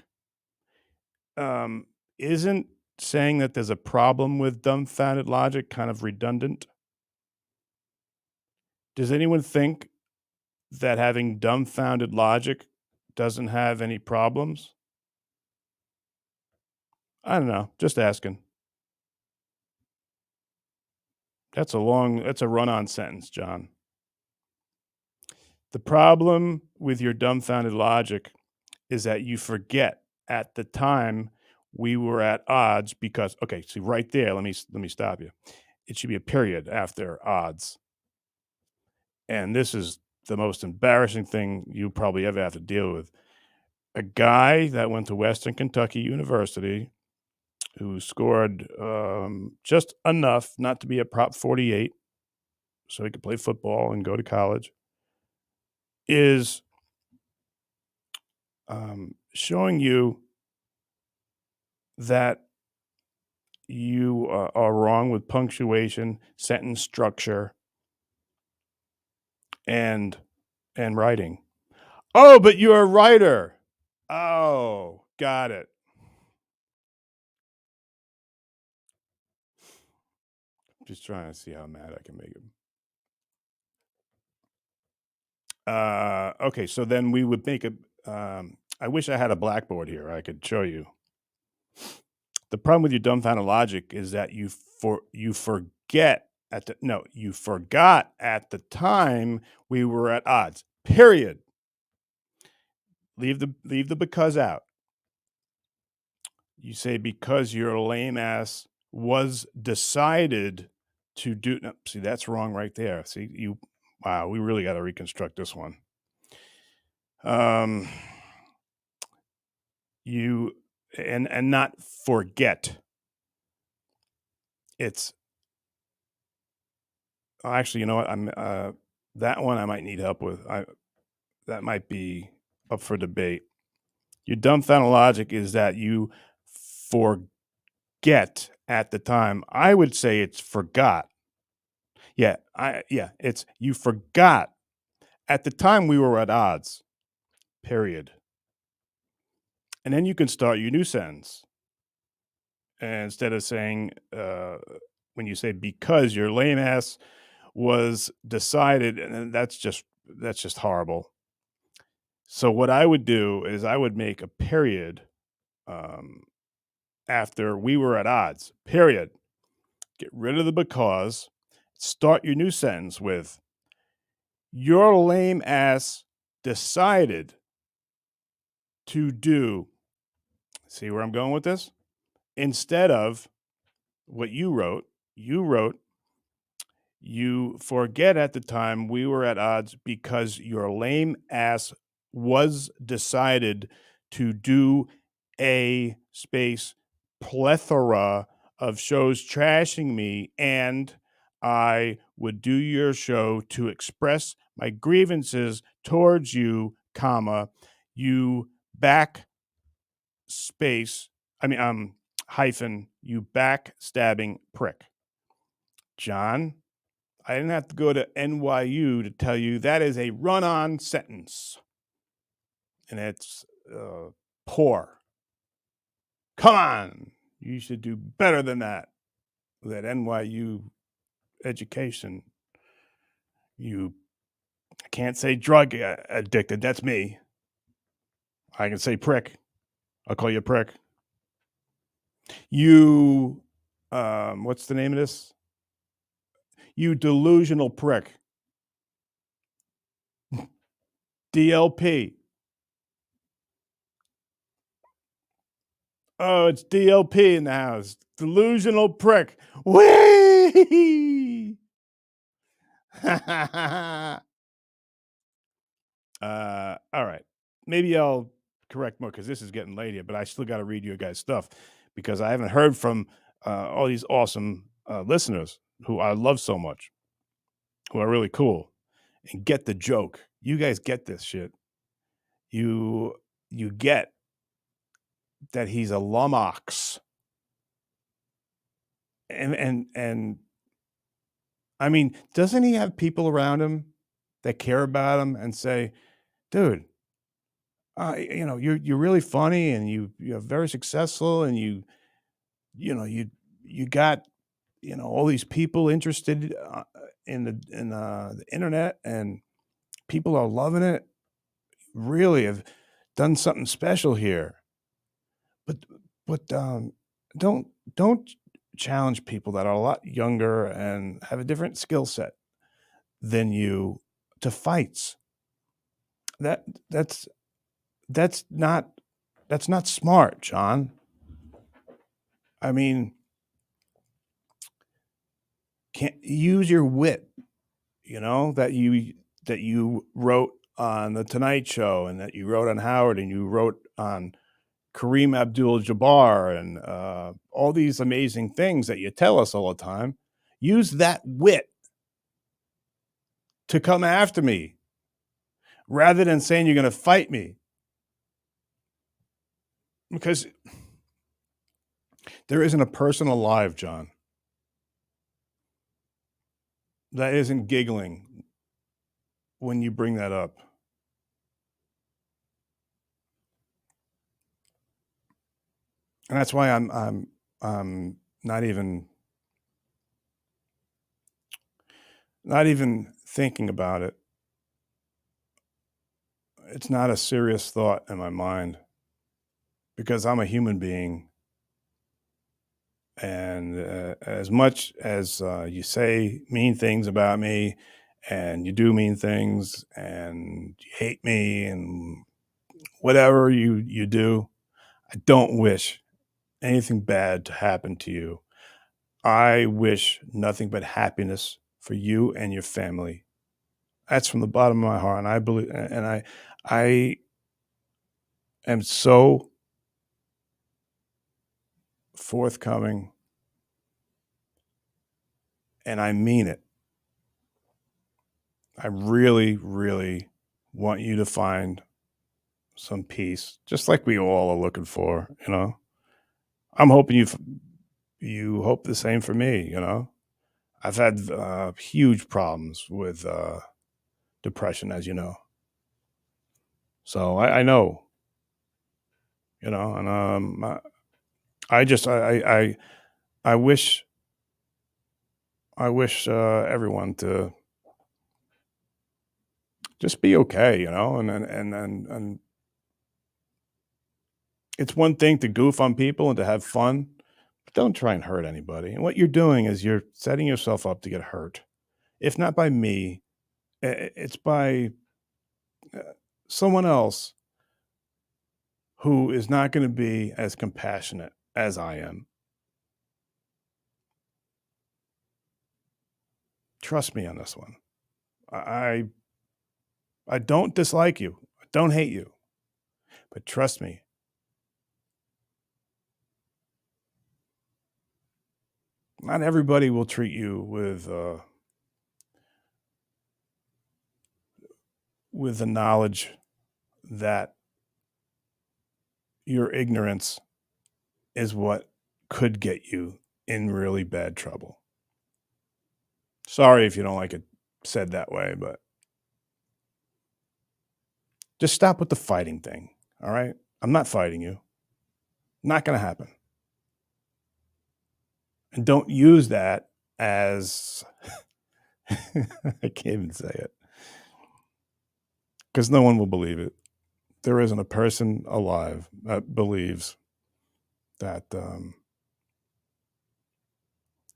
isn't saying that there's a problem with dumbfounded logic kind of redundant? Does anyone think that having dumbfounded logic doesn't have any problems? I don't know. Just asking. That's a run-on sentence, John. The problem with your dumbfounded logic is that you forget at the time we were at odds because okay, see right there, let me stop you. It should be a period after odds. And this is the most embarrassing thing you probably ever have to deal with. A guy that went to Western Kentucky University who scored just enough not to be a Prop 48 so he could play football and go to college is showing you that you are wrong with punctuation, sentence structure, and writing. Oh, but you're a writer. Oh, got it. Just trying to see how mad I can make him. Okay, so then we would make a. I wish I had a blackboard here. I could show you. The problem with your dumbfounded logic is that you forget you forgot at the time we were at odds. Period. Leave the because out. You say because your lame ass was decided to do. No, see, that's wrong right there. See, you. Wow, we really got to reconstruct this one. You and not forget. It's actually, you know what? I'm that one I might need help with. That might be up for debate. Your dumbfounded logic is that you forget at the time. I would say it's forgot. It's you forgot at the time we were at odds. Period. And then you can start your new sentence. And instead of saying when you say because your lame ass was decided, and that's just horrible. So what I would do is I would make a period after we were at odds. Period. Get rid of the because. Start your new sentence with your lame ass decided to do. See where I'm going with this? Instead of what you wrote, you forget at the time we were at odds because your lame ass was decided to do a space plethora of shows trashing me, and I would do your show to express my grievances towards you, comma, you back space, hyphen, you backstabbing prick. John, I didn't have to go to NYU to tell you that is a run-on sentence. And it's poor. Come on. You should do better than that. That NYU education. I can't say drug addicted. That's me. I can say prick. I'll call you a prick. You, what's the name of this? You delusional prick. DLP. Oh, it's DLP in the house. Delusional prick. Whee! All right. Maybe I'll correct more because this is getting late here, but I still got to read you guys' stuff because I haven't heard from all these awesome listeners who I love so much, who are really cool and get the joke. You guys get this shit. You get that he's a lummox. And I mean, doesn't he have people around him that care about him and say, dude, you're really funny and you're very successful and you got, all these people interested in the internet and people are loving it. Really have done something special here. But don't challenge people that are a lot younger and have a different skill set than you to fights. That's not That's not smart, John. I mean, can't use your wit, that you wrote on the Tonight Show, and that you wrote on Howard, and you wrote on Kareem Abdul-Jabbar, and all these amazing things that you tell us all the time. Use that wit to come after me rather than saying you're going to fight me. Because there isn't a person alive, John, that isn't giggling when you bring that up. And that's why I'm not even thinking about it. It's not a serious thought in my mind, because I'm a human being. And as much as you say mean things about me, and you do mean things, and you hate me, and whatever you do, I don't wish anything bad to happen to you. I wish nothing but happiness for you and your family. That's from the bottom of my heart, and I believe, and I am so forthcoming, and I mean it. I really, really want you to find some peace, just like we all are looking for. I'm hoping you hope the same for me. I've had huge problems with depression, as you know. So I know, and I wish everyone to just be okay, and it's one thing to goof on people and to have fun, but don't try and hurt anybody. And what you're doing is you're setting yourself up to get hurt. If not by me, it's by someone else who is not going to be as compassionate as I am. Trust me on this one. I don't dislike you. I don't hate you. But trust me, not everybody will treat you with the knowledge that your ignorance is what could get you in really bad trouble. Sorry if you don't like it said that way, but just stop with the fighting thing, all right? I'm not fighting you. Not going to happen. And don't use that as I can't even say it, because no one will believe it. There isn't a person alive that believes that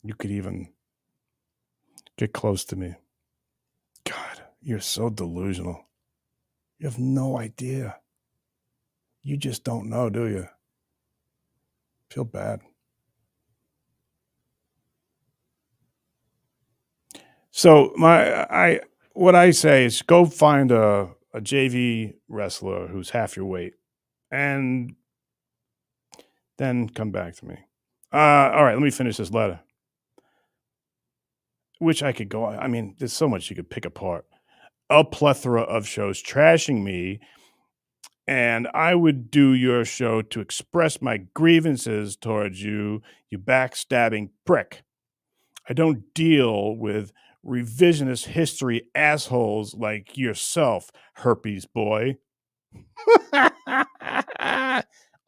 you could even get close to me. God, you're so delusional. You have no idea. You just don't know, do you? Feel bad. So what I say is go find a JV wrestler who's half your weight, and then come back to me. All right, let me finish this letter, which I could go on. I mean, there's so much you could pick apart. A plethora of shows trashing me, and I would do your show to express my grievances towards you, you backstabbing prick. I don't deal with revisionist history assholes like yourself, herpes boy.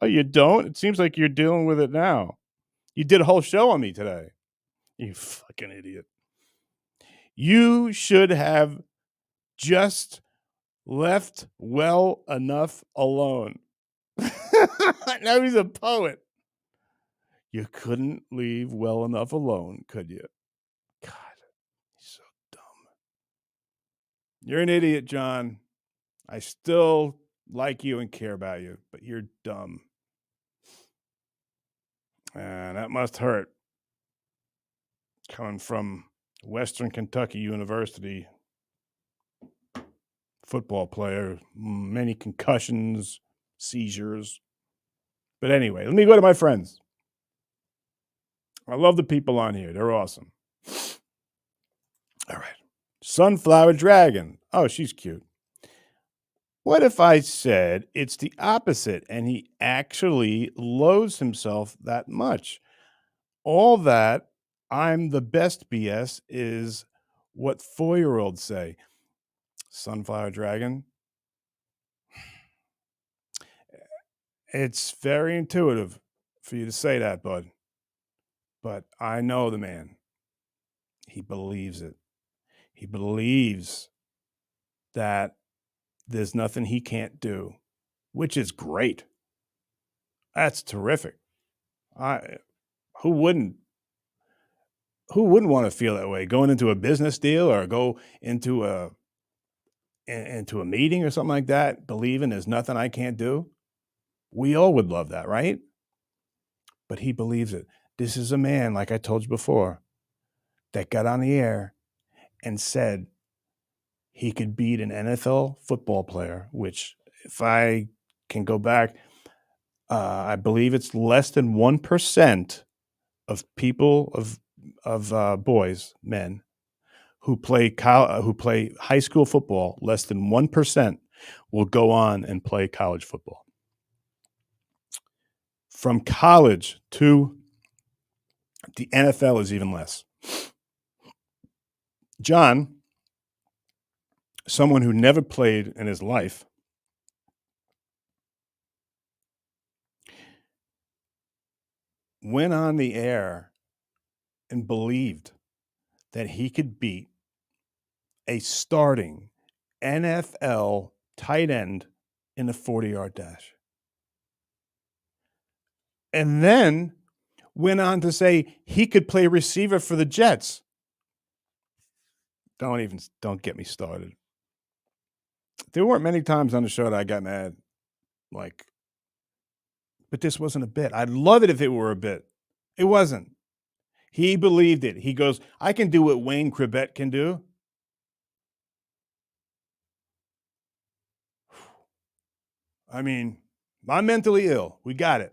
Oh, you don't? It seems like you're dealing with it now. You did a whole show on me today. You fucking idiot. You should have just left well enough alone. Now he's a poet. You couldn't leave well enough alone, could you? God, he's so dumb. You're an idiot, John. I still like you and care about you, but you're dumb. And that must hurt. Coming from Western Kentucky University, football player, many concussions, seizures. But anyway, let me go to my friends. I love the people on here. They're awesome. All right. Sunflower Dragon. Oh, she's cute. What if I said it's the opposite and he actually loathes himself that much? All that I'm the best BS is what 4-year-olds say. Sunflower Dragon. It's very intuitive for you to say that, bud. But I know the man. He believes it. He believes that there's nothing he can't do, which is great. That's terrific. Who wouldn't want to feel that way going into a business deal or go into a meeting or something like that, believing there's nothing I can't do? We all would love that, right? But he believes it. This is a man, like I told you before, that got on the air and said he could beat an NFL football player, which, if I can go back, I believe it's less than 1% of people, of boys, men, who play high school football. Less than 1% will go on and play college football. From college to the NFL is even less. John, someone who never played in his life, went on the air and believed that he could beat a starting NFL tight end in a 40-yard dash. And then went on to say he could play receiver for the Jets. Don't get me started. There weren't many times on the show that I got mad, but this wasn't a bit. I'd love it if it were a bit. It wasn't. He believed it. He goes, I can do what Wayne Cribbett can do. I mean, I'm mentally ill. We got it.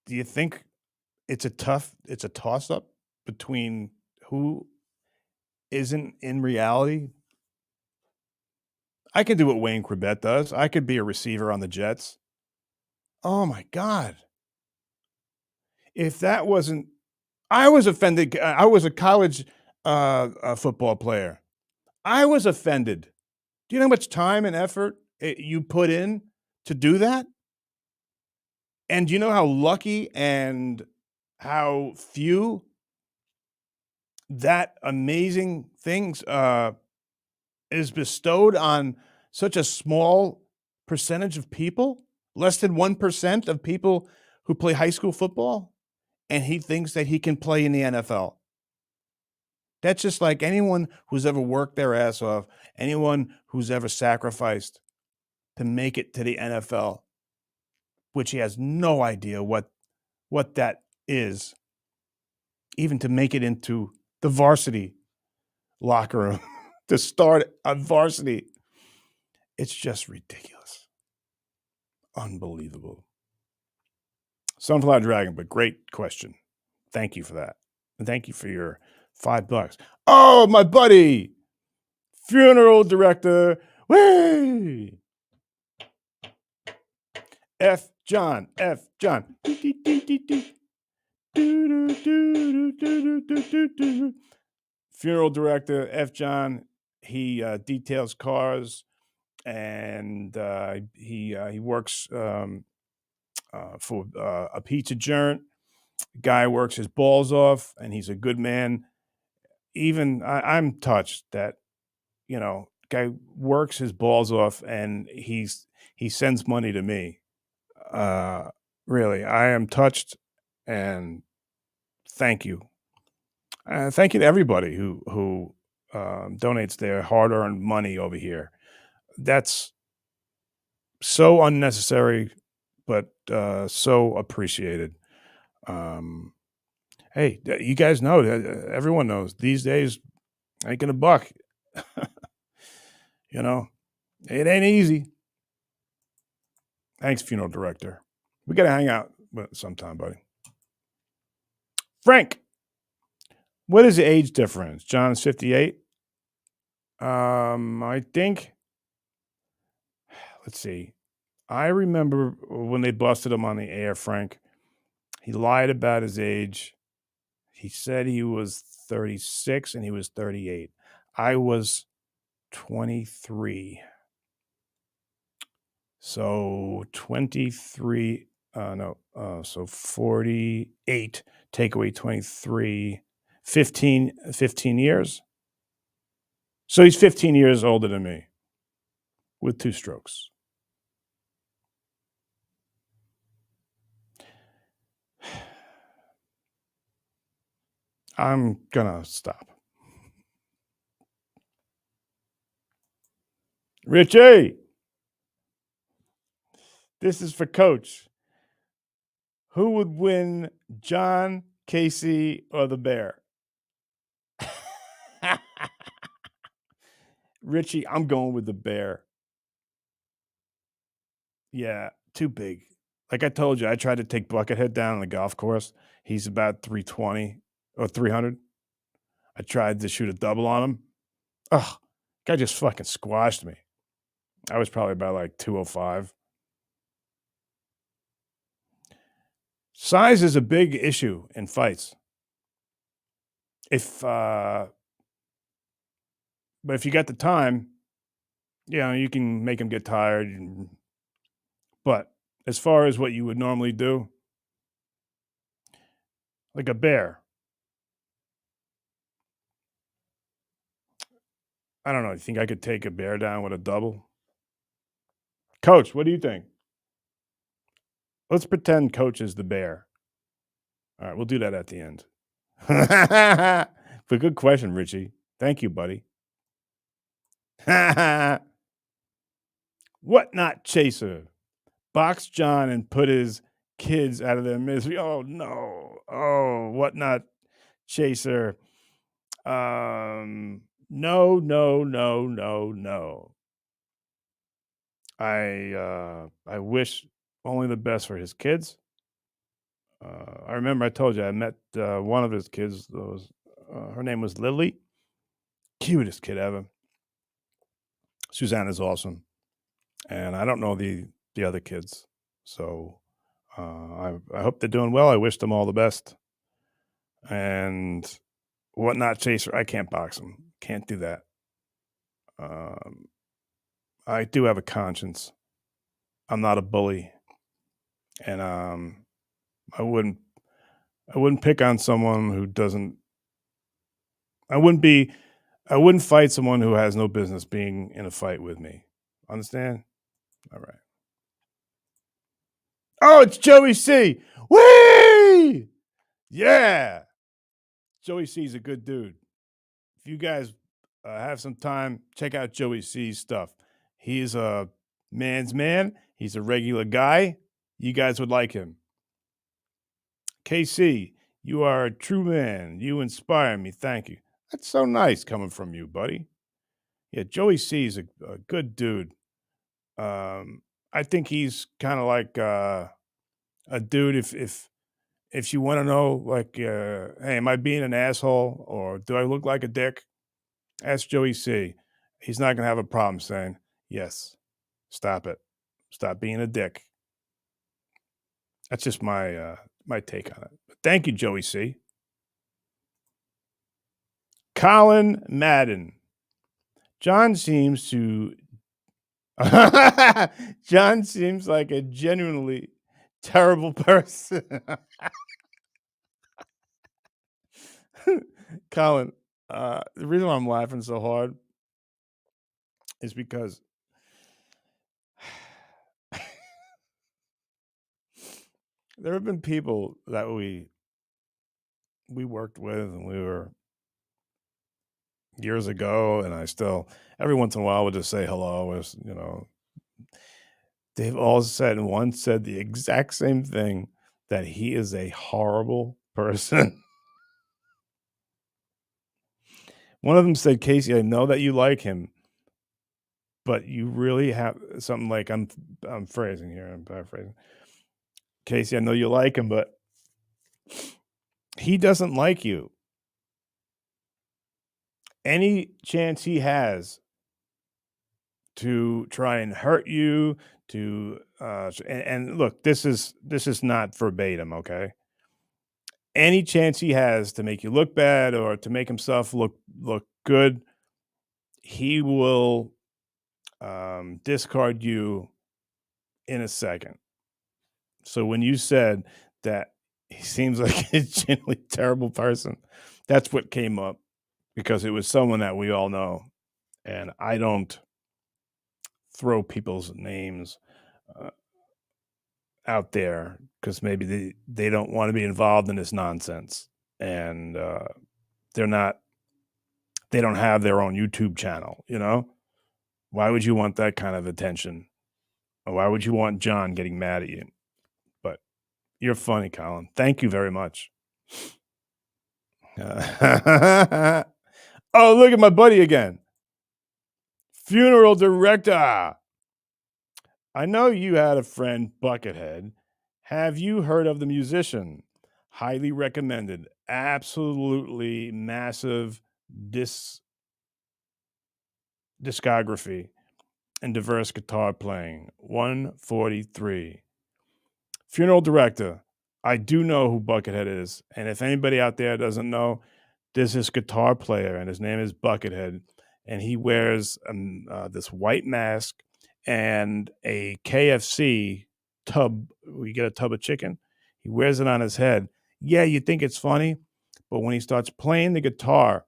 Do you think it's a toss-up between who isn't in reality? I can do what Wayne Cribbett does. I could be a receiver on the Jets. Oh my God. If that wasn't, I was offended. I was a college football player. I was offended. Do you know how much time and effort you put in to do that? And do you know how lucky and how few that amazing things is bestowed on such a small percentage of people? Less than 1% of people who play high school football? And he thinks that he can play in the NFL. That's just like anyone who's ever worked their ass off, anyone who's ever sacrificed to make it to the NFL, which he has no idea what that is, even to make it into the varsity locker room, to start on varsity. It's just ridiculous. Unbelievable. Sunflower Dragon, but great question. Thank you for that. And thank you for your $5. Oh, my buddy, funeral director. Way. F. John. Funeral director F. John. He details cars, and he works for a pizza joint. Guy works his balls off, and he's a good man. Even I'm touched that, guy works his balls off, and he sends money to me. Really, I am touched, and thank you. Thank you to everybody who donates their hard-earned money over here. That's so unnecessary, but so appreciated. Hey, you guys know, everyone knows these days, making a buck, you know, it ain't easy. Thanks, funeral director. We got to hang out sometime, buddy. Frank, what is the age difference? John is 58. I think, let's see. I remember when they busted him on the air, Frank. He lied about his age. He said he was 36 and he was 38. I was 23. So 23, so 48, take away 23, 15 years. So he's 15 years older than me with 2 strokes. I'm going to stop. Richie, this is for Coach. Who would win, John, Casey, or the Bear? Richie, I'm going with the Bear. Yeah, too big. Like I told you, I tried to take Buckethead down on the golf course. He's about 320 or 300. I tried to shoot a double on him. Ugh, guy just fucking squashed me. I was probably about like 205. Size is a big issue in fights. But if you got the time, you can make him get tired. But as far as what you would normally do, like a bear, I don't know. You think I could take a bear down with a double? Coach, what do you think? Let's pretend Coach is the bear. All right, we'll do that at the end. But good question, Richie. Thank you, buddy. What not chaser? Box John and put his kids out of their misery. Oh no. Oh, what not chaser? No, no, no, no, no. I wish only the best for his kids. I remember I told you I met one of his kids. Her name was Lily. Cutest kid ever. Susanna's awesome, and I don't know the other kids. So I hope they're doing well. I wish them all the best. And whatnot chaser, I can't box him. Can't do that. I do have a conscience. I'm not a bully, and I wouldn't pick on someone who doesn't. I wouldn't fight someone who has no business being in a fight with me. Understand? All right. Oh, it's Joey C. Whee! Yeah. Joey C is a good dude. If you guys have some time, check out Joey C's stuff. He's a man's man. He's a regular guy. You guys would like him. KC, you are a true man. You inspire me. Thank you. That's so nice coming from you, buddy. Yeah, Joey C is a good dude. I think he's kind of like a dude. If you want to know, like, hey, am I being an asshole or do I look like a dick? Ask Joey C. He's not gonna have a problem saying yes. Stop it. Stop being a dick. That's just my my take on it. But thank you, Joey C. Colin Madden. John seems to. John seems like a genuinely terrible person. Colin, the reason why I'm laughing so hard is because there have been people that we we worked with, and we were years ago, and I still every once in a while would just say hello. As you know, they've all said once said the exact same thing, that he is a horrible person. One of them said, "Casey, I know that you like him, but you really have something like I'm phrasing here. I'm paraphrasing. Casey, I know you like him, but he doesn't like you. Any chance he has to try and hurt you, to and look, this is not verbatim, okay? Any chance he has to make you look bad or to make himself look good, he will discard you in a second." So when you said that he seems like a genuinely terrible person, that's what came up, because it was someone that we all know, and I don't throw people's names uh, out there because maybe they don't want to be involved in this nonsense, and they're not they don't have their own YouTube channel. Why would you want that kind of attention? Or why would you want John getting mad at you? But you're funny, Colin. Thank you very much. Oh, look at my buddy again. Funeral director. I know you had a friend, Buckethead. Have you heard of the musician? Highly recommended. Absolutely massive discography and diverse guitar playing. 143. Funeral director. I do know who Buckethead is. And if anybody out there doesn't know, there's this guitar player, and his name is Buckethead. And he wears this white mask and a KFC tub. We get a tub of chicken. He wears it on his head. Yeah, you think it's funny, but when he starts playing the guitar,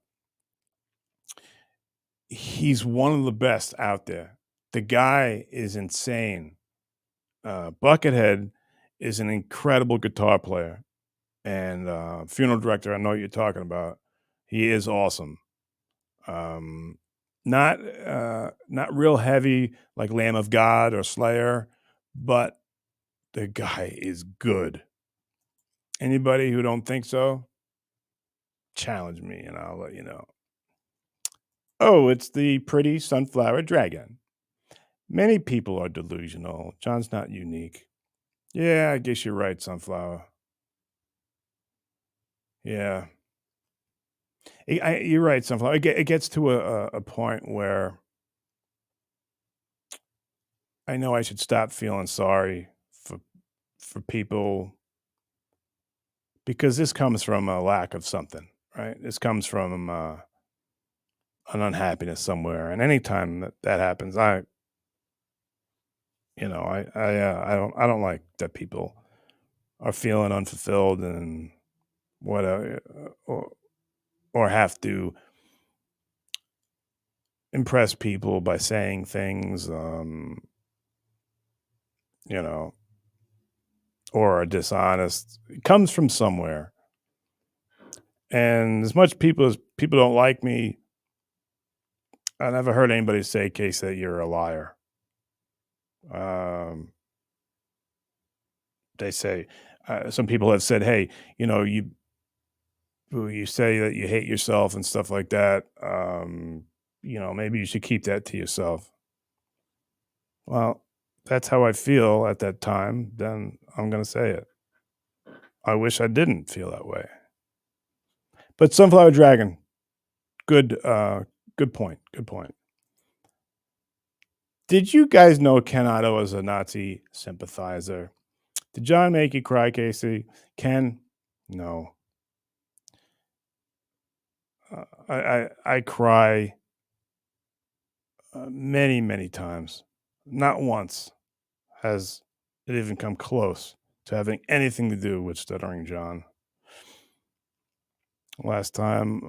he's one of the best out there. The guy is insane. Buckethead is an incredible guitar player, and funeral director. I know what you're talking about. He is awesome. Not real heavy like Lamb of God or Slayer, but the guy is good. Anybody who don't think so, challenge me and I'll let you know. Oh, it's the pretty sunflower dragon. Many people are delusional. John's not unique. Yeah, I guess you're right, sunflower. Yeah. You're right, sunflower. It gets to a point where I know I should stop feeling sorry for people, because this comes from a lack of something, right? This comes from an unhappiness somewhere, and anytime that happens, I don't like that people are feeling unfulfilled and whatever, or have to impress people by saying things, or are dishonest. It comes from somewhere. And as much as people don't like me, I never heard anybody say, "Case, that you're a liar." They say, some people have said, "Hey, you say that you hate yourself and stuff like that. Maybe you should keep that to yourself." Well, that's how I feel at that time. Then I'm going to say it. I wish I didn't feel that way. But Sunflower Dragon, good point. Good point. Did you guys know Ken Otto was a Nazi sympathizer? Did John make you cry, Casey? Ken? No. I cry many, many times. Not once has it even come close to having anything to do with Stuttering John. Last time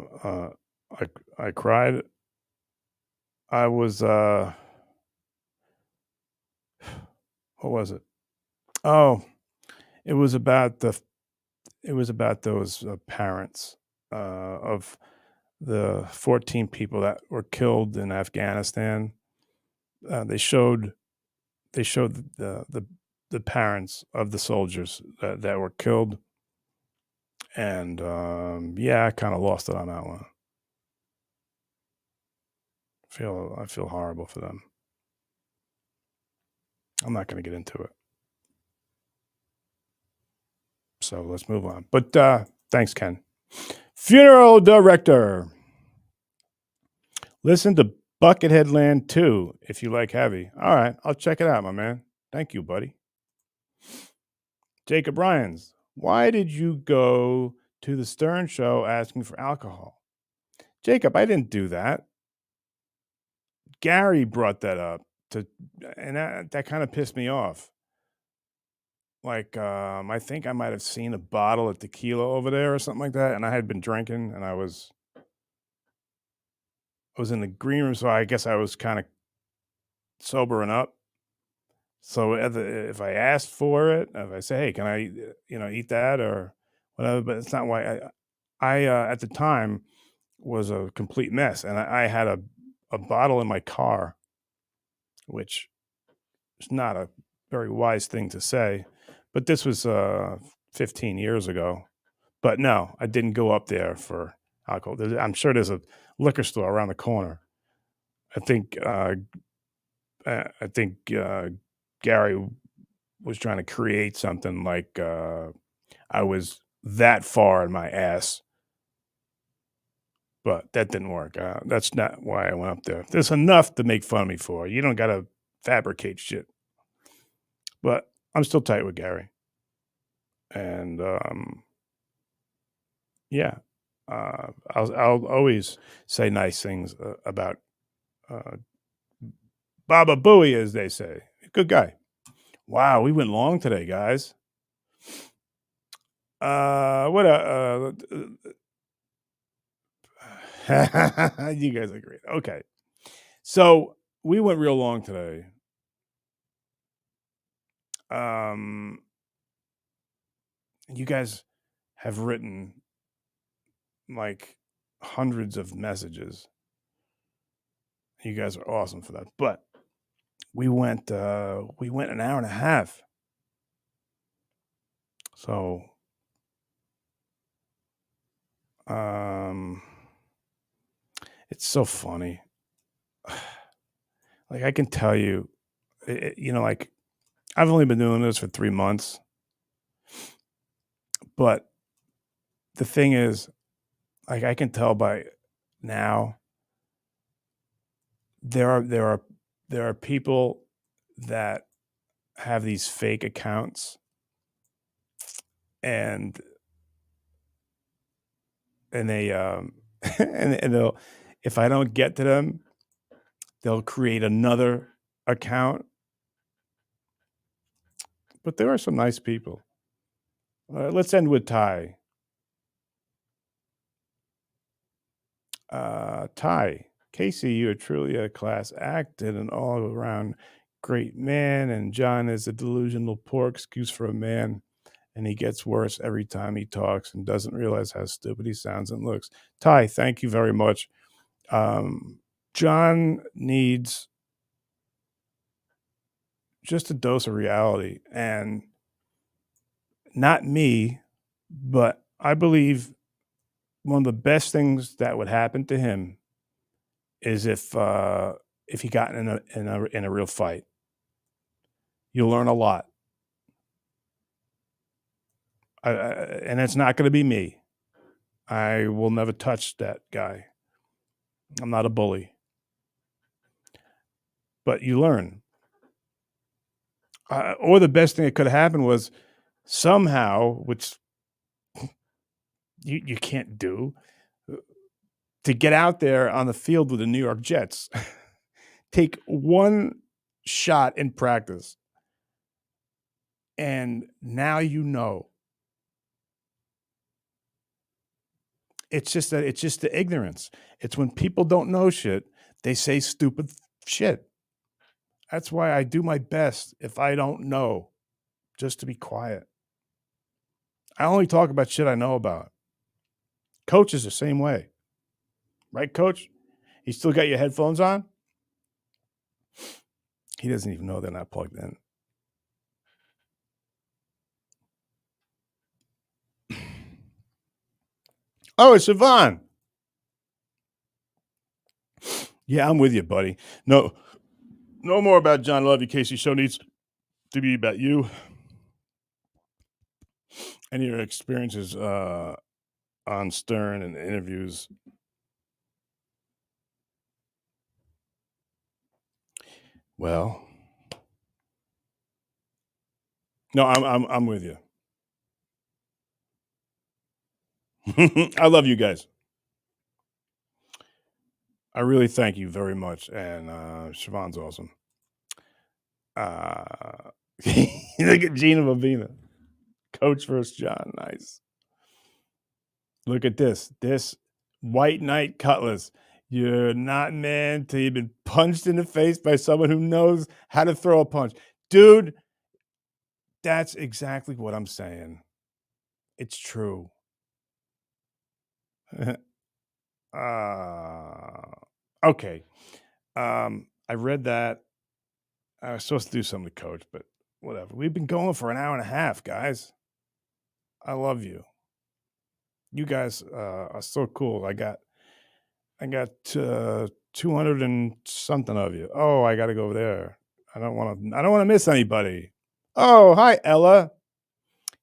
I cried, I was what was it? Oh, it was about it was about those parents of the 14 people that were killed in Afghanistan. They showed the parents of the soldiers that were killed, and I kind of lost it on that one. I feel horrible for them. I'm not going to get into it. So let's move on. But thanks, Ken. Funeral director. Listen to Buckethead Land 2 if you like heavy. All right, I'll check it out, my man. Thank you, buddy. Jacob Ryans. Why did you go to the Stern show asking for alcohol? Jacob, I didn't do that. Gary brought that up, and that kind of pissed me off. Like, I think I might have seen a bottle of tequila over there or something like that, and I had been drinking, and I was in the green room, so I guess I was kind of sobering up. So if I asked for it, if I say, "Hey, can I, eat that or whatever?" But it's not why I at the time was a complete mess, and I had a bottle in my car, which is not a very wise thing to say, but this was 15 years ago. But no, I didn't go up there for alcohol. I'm sure there's a liquor store around the corner. I think Gary was trying to create something like I was that far in my ass, but that didn't work. That's not why I went up there. There's enough to make fun of me for. You don't got to fabricate shit. But I'm still tight with Gary, and I'll always say nice things about Baba Booey, as they say. Good guy. Wow, we went long today, guys. What you guys are great. Okay. So we went real long today. You guys have written like hundreds of messages. You guys are awesome for that. But we went an hour and a half. So it's so funny. Like, I can tell you, like, I've only been doing this for 3 months, but the thing is, like, I can tell by now there are people that have these fake accounts, and they and they'll, if I don't get to them, they'll create another account. But there are some nice people. Let's end with Ty. Ty, Casey, you are truly a class act and an all-around great man, and John is a delusional poor excuse for a man, and he gets worse every time he talks and doesn't realize how stupid he sounds and looks. Ty, thank you very much. John needs just a dose of reality, and not me, but I believe one of the best things that would happen to him is if he got in a real fight. You'll learn a lot, and it's not going to be me. I will never touch that guy. I'm not a bully, but you learn. Or the best thing that could have happened was somehow, which you can't do, to get out there on the field with the New York Jets. Take one shot in practice, and now you know. It's just the ignorance. It's when people don't know shit, they say stupid shit. That's why I do my best if I don't know, just to be quiet. I only talk about shit I know about. Coach is the same way. Right, Coach? You still got your headphones on? He doesn't even know they're not plugged in. Oh, it's Siobhan. Yeah, I'm with you, buddy. No more about John Love. Your Casey show needs to be about you and your experiences on Stern and interviews. Well, no, I'm with you. I love you guys. I really thank you very much, and Siobhan's awesome. Look at Gina Bobina, Coach versus John. Nice. Look at this. This white knight cutlass. You're not man till you've been punched in the face by someone who knows how to throw a punch. Dude, that's exactly what I'm saying. It's true. Okay. I read that. I was supposed to do something to Coach, but whatever. We've been going for an hour and a half, guys. I love you. You guys are so cool. I got 200 and something of you. Oh, I got to go over there. I don't want to miss anybody. Oh, hi, Ella.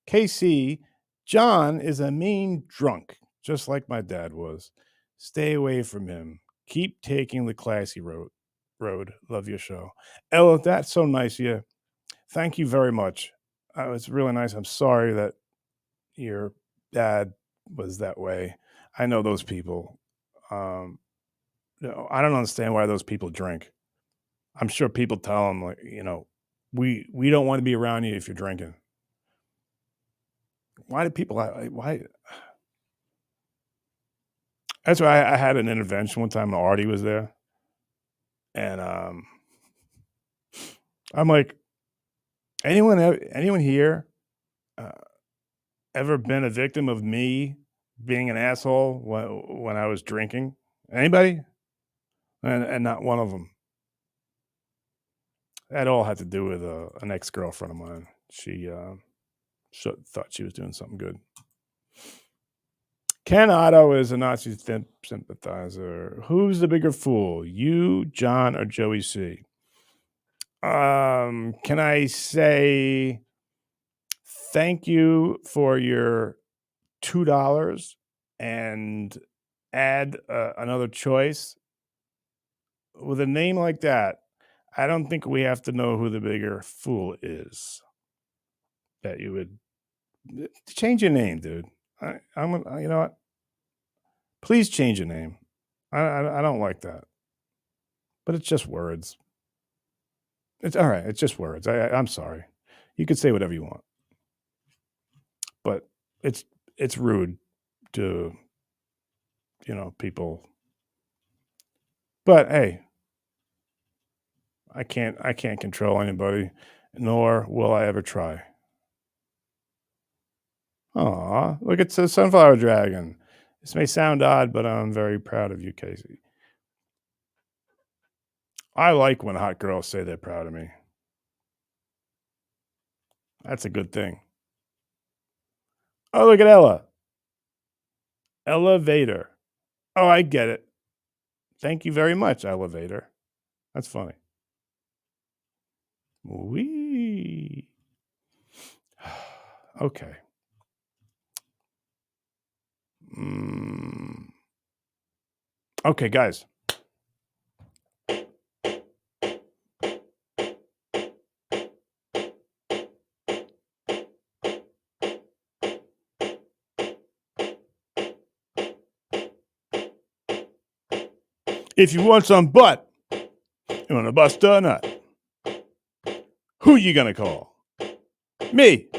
KC, John is a mean drunk, just like my dad was. Stay away from him. Keep taking the classy road. Love your show. Ella, that's so nice of you. Thank you very much. It's really nice. I'm sorry that your dad was that way. I know those people. I don't understand why those people drink. I'm sure people tell them, like, we don't want to be around you if you're drinking. Why do people? Why? That's why I had an intervention one time. Artie was there, and I'm like, anyone here ever been a victim of me being an asshole when I was drinking? Anybody? And not one of them. That all had to do with an ex-girlfriend of mine. She thought she was doing something good. Ken Otto is a Nazi sympathizer. Who's the bigger fool, you, John, or Joey C? Can I say thank you for your $2 and add another choice? With a name like that, I don't think we have to know who the bigger fool is. That you would change your name, dude. I'm you know what? Please change your name. I don't like that. But it's just words. It's all right. It's just words. I'm sorry. You could say whatever you want. But it's rude to people. But hey, I can't control anybody, nor will I ever try. Aw, look, it's a sunflower dragon. This may sound odd, but I'm very proud of you, Casey. I like when hot girls say they're proud of me. That's a good thing. Oh, look at Ella. Elevator. Oh, I get it. Thank you very much, Elevator. That's funny. Wee. Okay. Okay, guys. If you want some butt, you want to bust a nut, who you gonna call? Me.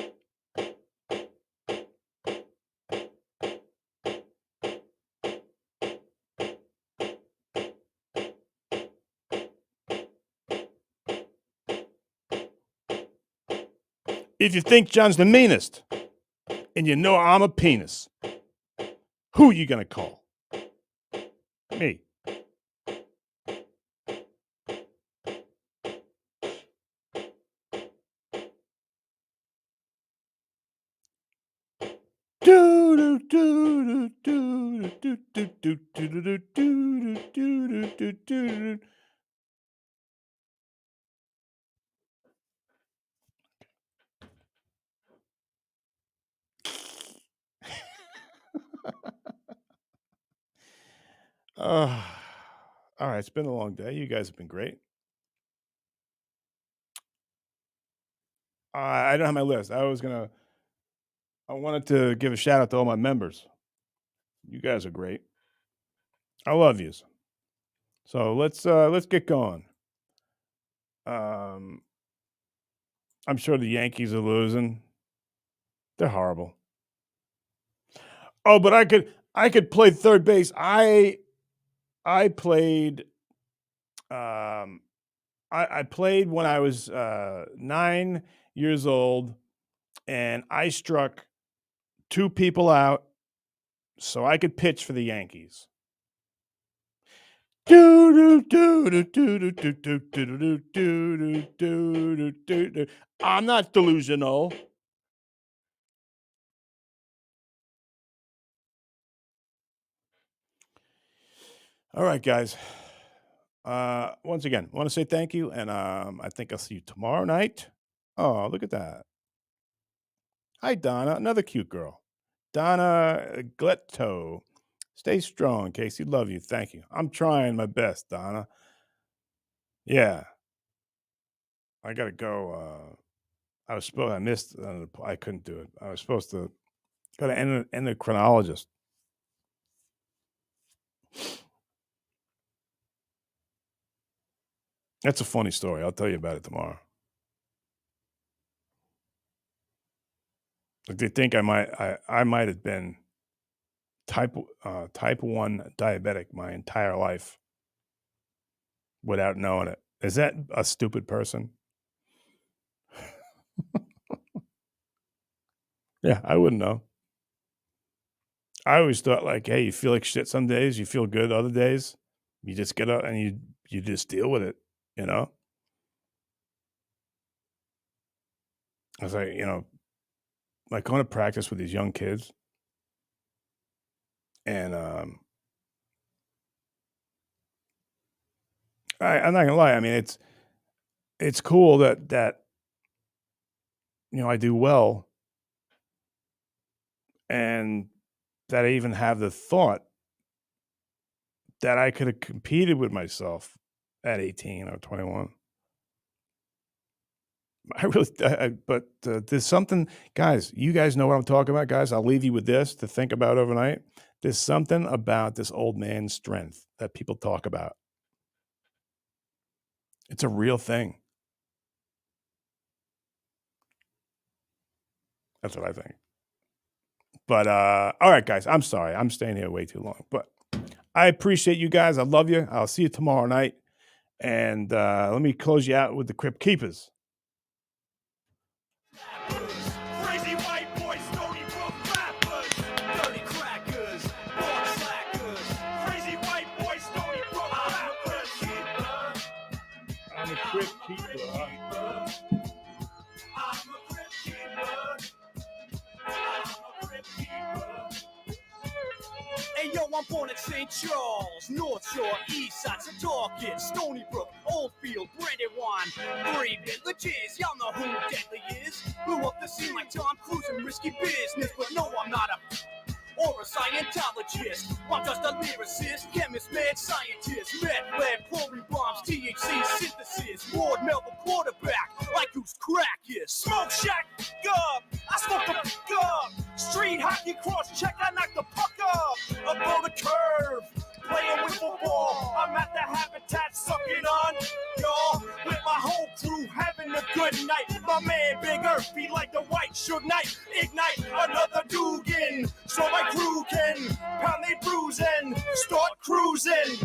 If you think John's the meanest and you know I'm a penis, who you gonna call? Me. All right, it's been a long day. You guys have been great. I don't have my list. I wanted to give a shout out to all my members. You guys are great. I love yous. So let's get going. I'm sure the Yankees are losing. They're horrible. Oh, but I could play third base. I played I played when I was 9 years old, and I struck 2 people out so I could pitch for the Yankees. I'm not delusional. All right, guys. Once again, I want to say thank you, and I think I'll see you tomorrow night. Oh, look at that. Hi, Donna, another cute girl. Donna Gletto. Stay strong, Casey. Love you. Thank you. I'm trying my best, Donna. Yeah. I got to go. I missed, I couldn't do it. I was supposed to go to endocrinologist. That's a funny story. I'll tell you about it tomorrow. They think I might have been type 1 diabetic my entire life without knowing it. Is that a stupid person? Yeah, I wouldn't know. I always thought, like, hey, you feel like shit some days, you feel good other days. You just get up and you just deal with it, you know? I was like, like going to practice with these young kids. And I'm not gonna lie. I mean, it's cool that I do well, and that I even have the thought that I could have competed with myself at 18 or 21. I really, but there's something, guys. You guys know what I'm talking about, guys. I'll leave you with this to think about overnight. There's something about this old man's strength that people talk about. It's a real thing. That's what I think. But all right, guys. I'm sorry. I'm staying here way too long. But I appreciate you guys. I love you. I'll see you tomorrow night. And let me close you out with the Crypt Keepers. Crazy white boys, Stony Brook rappers, dirty crackers, born slackers. Crazy white boys, Stony Brook rappers. I'm a Crypt Keeper. I'm a Crypt Keeper. Hey yo, I'm born at St. Charles, North Shore, East Side, Setauket, Stony Brook, Oldfield, Brandywine, 3 villages, y'all know who Deadly is. Blew up the scene like Tom Cruise in Risky Business, but no, I'm not a or a Scientologist. I'm just a lyricist, chemist, mad scientist, meth lab, pouring bombs, THC synthesis, Ward Melville quarterback, like who's crack is. Smoke shack, up, I smoke the up. Street hockey cross check, I knock the puck up. Up on the curve, playing with football. I'm at the habitat, sucking on y'all with my whole crew, having a good night. My man Big Earth be like the white Suge Knight, ignite another Dugan, so my crew can pound they bruising, start cruising.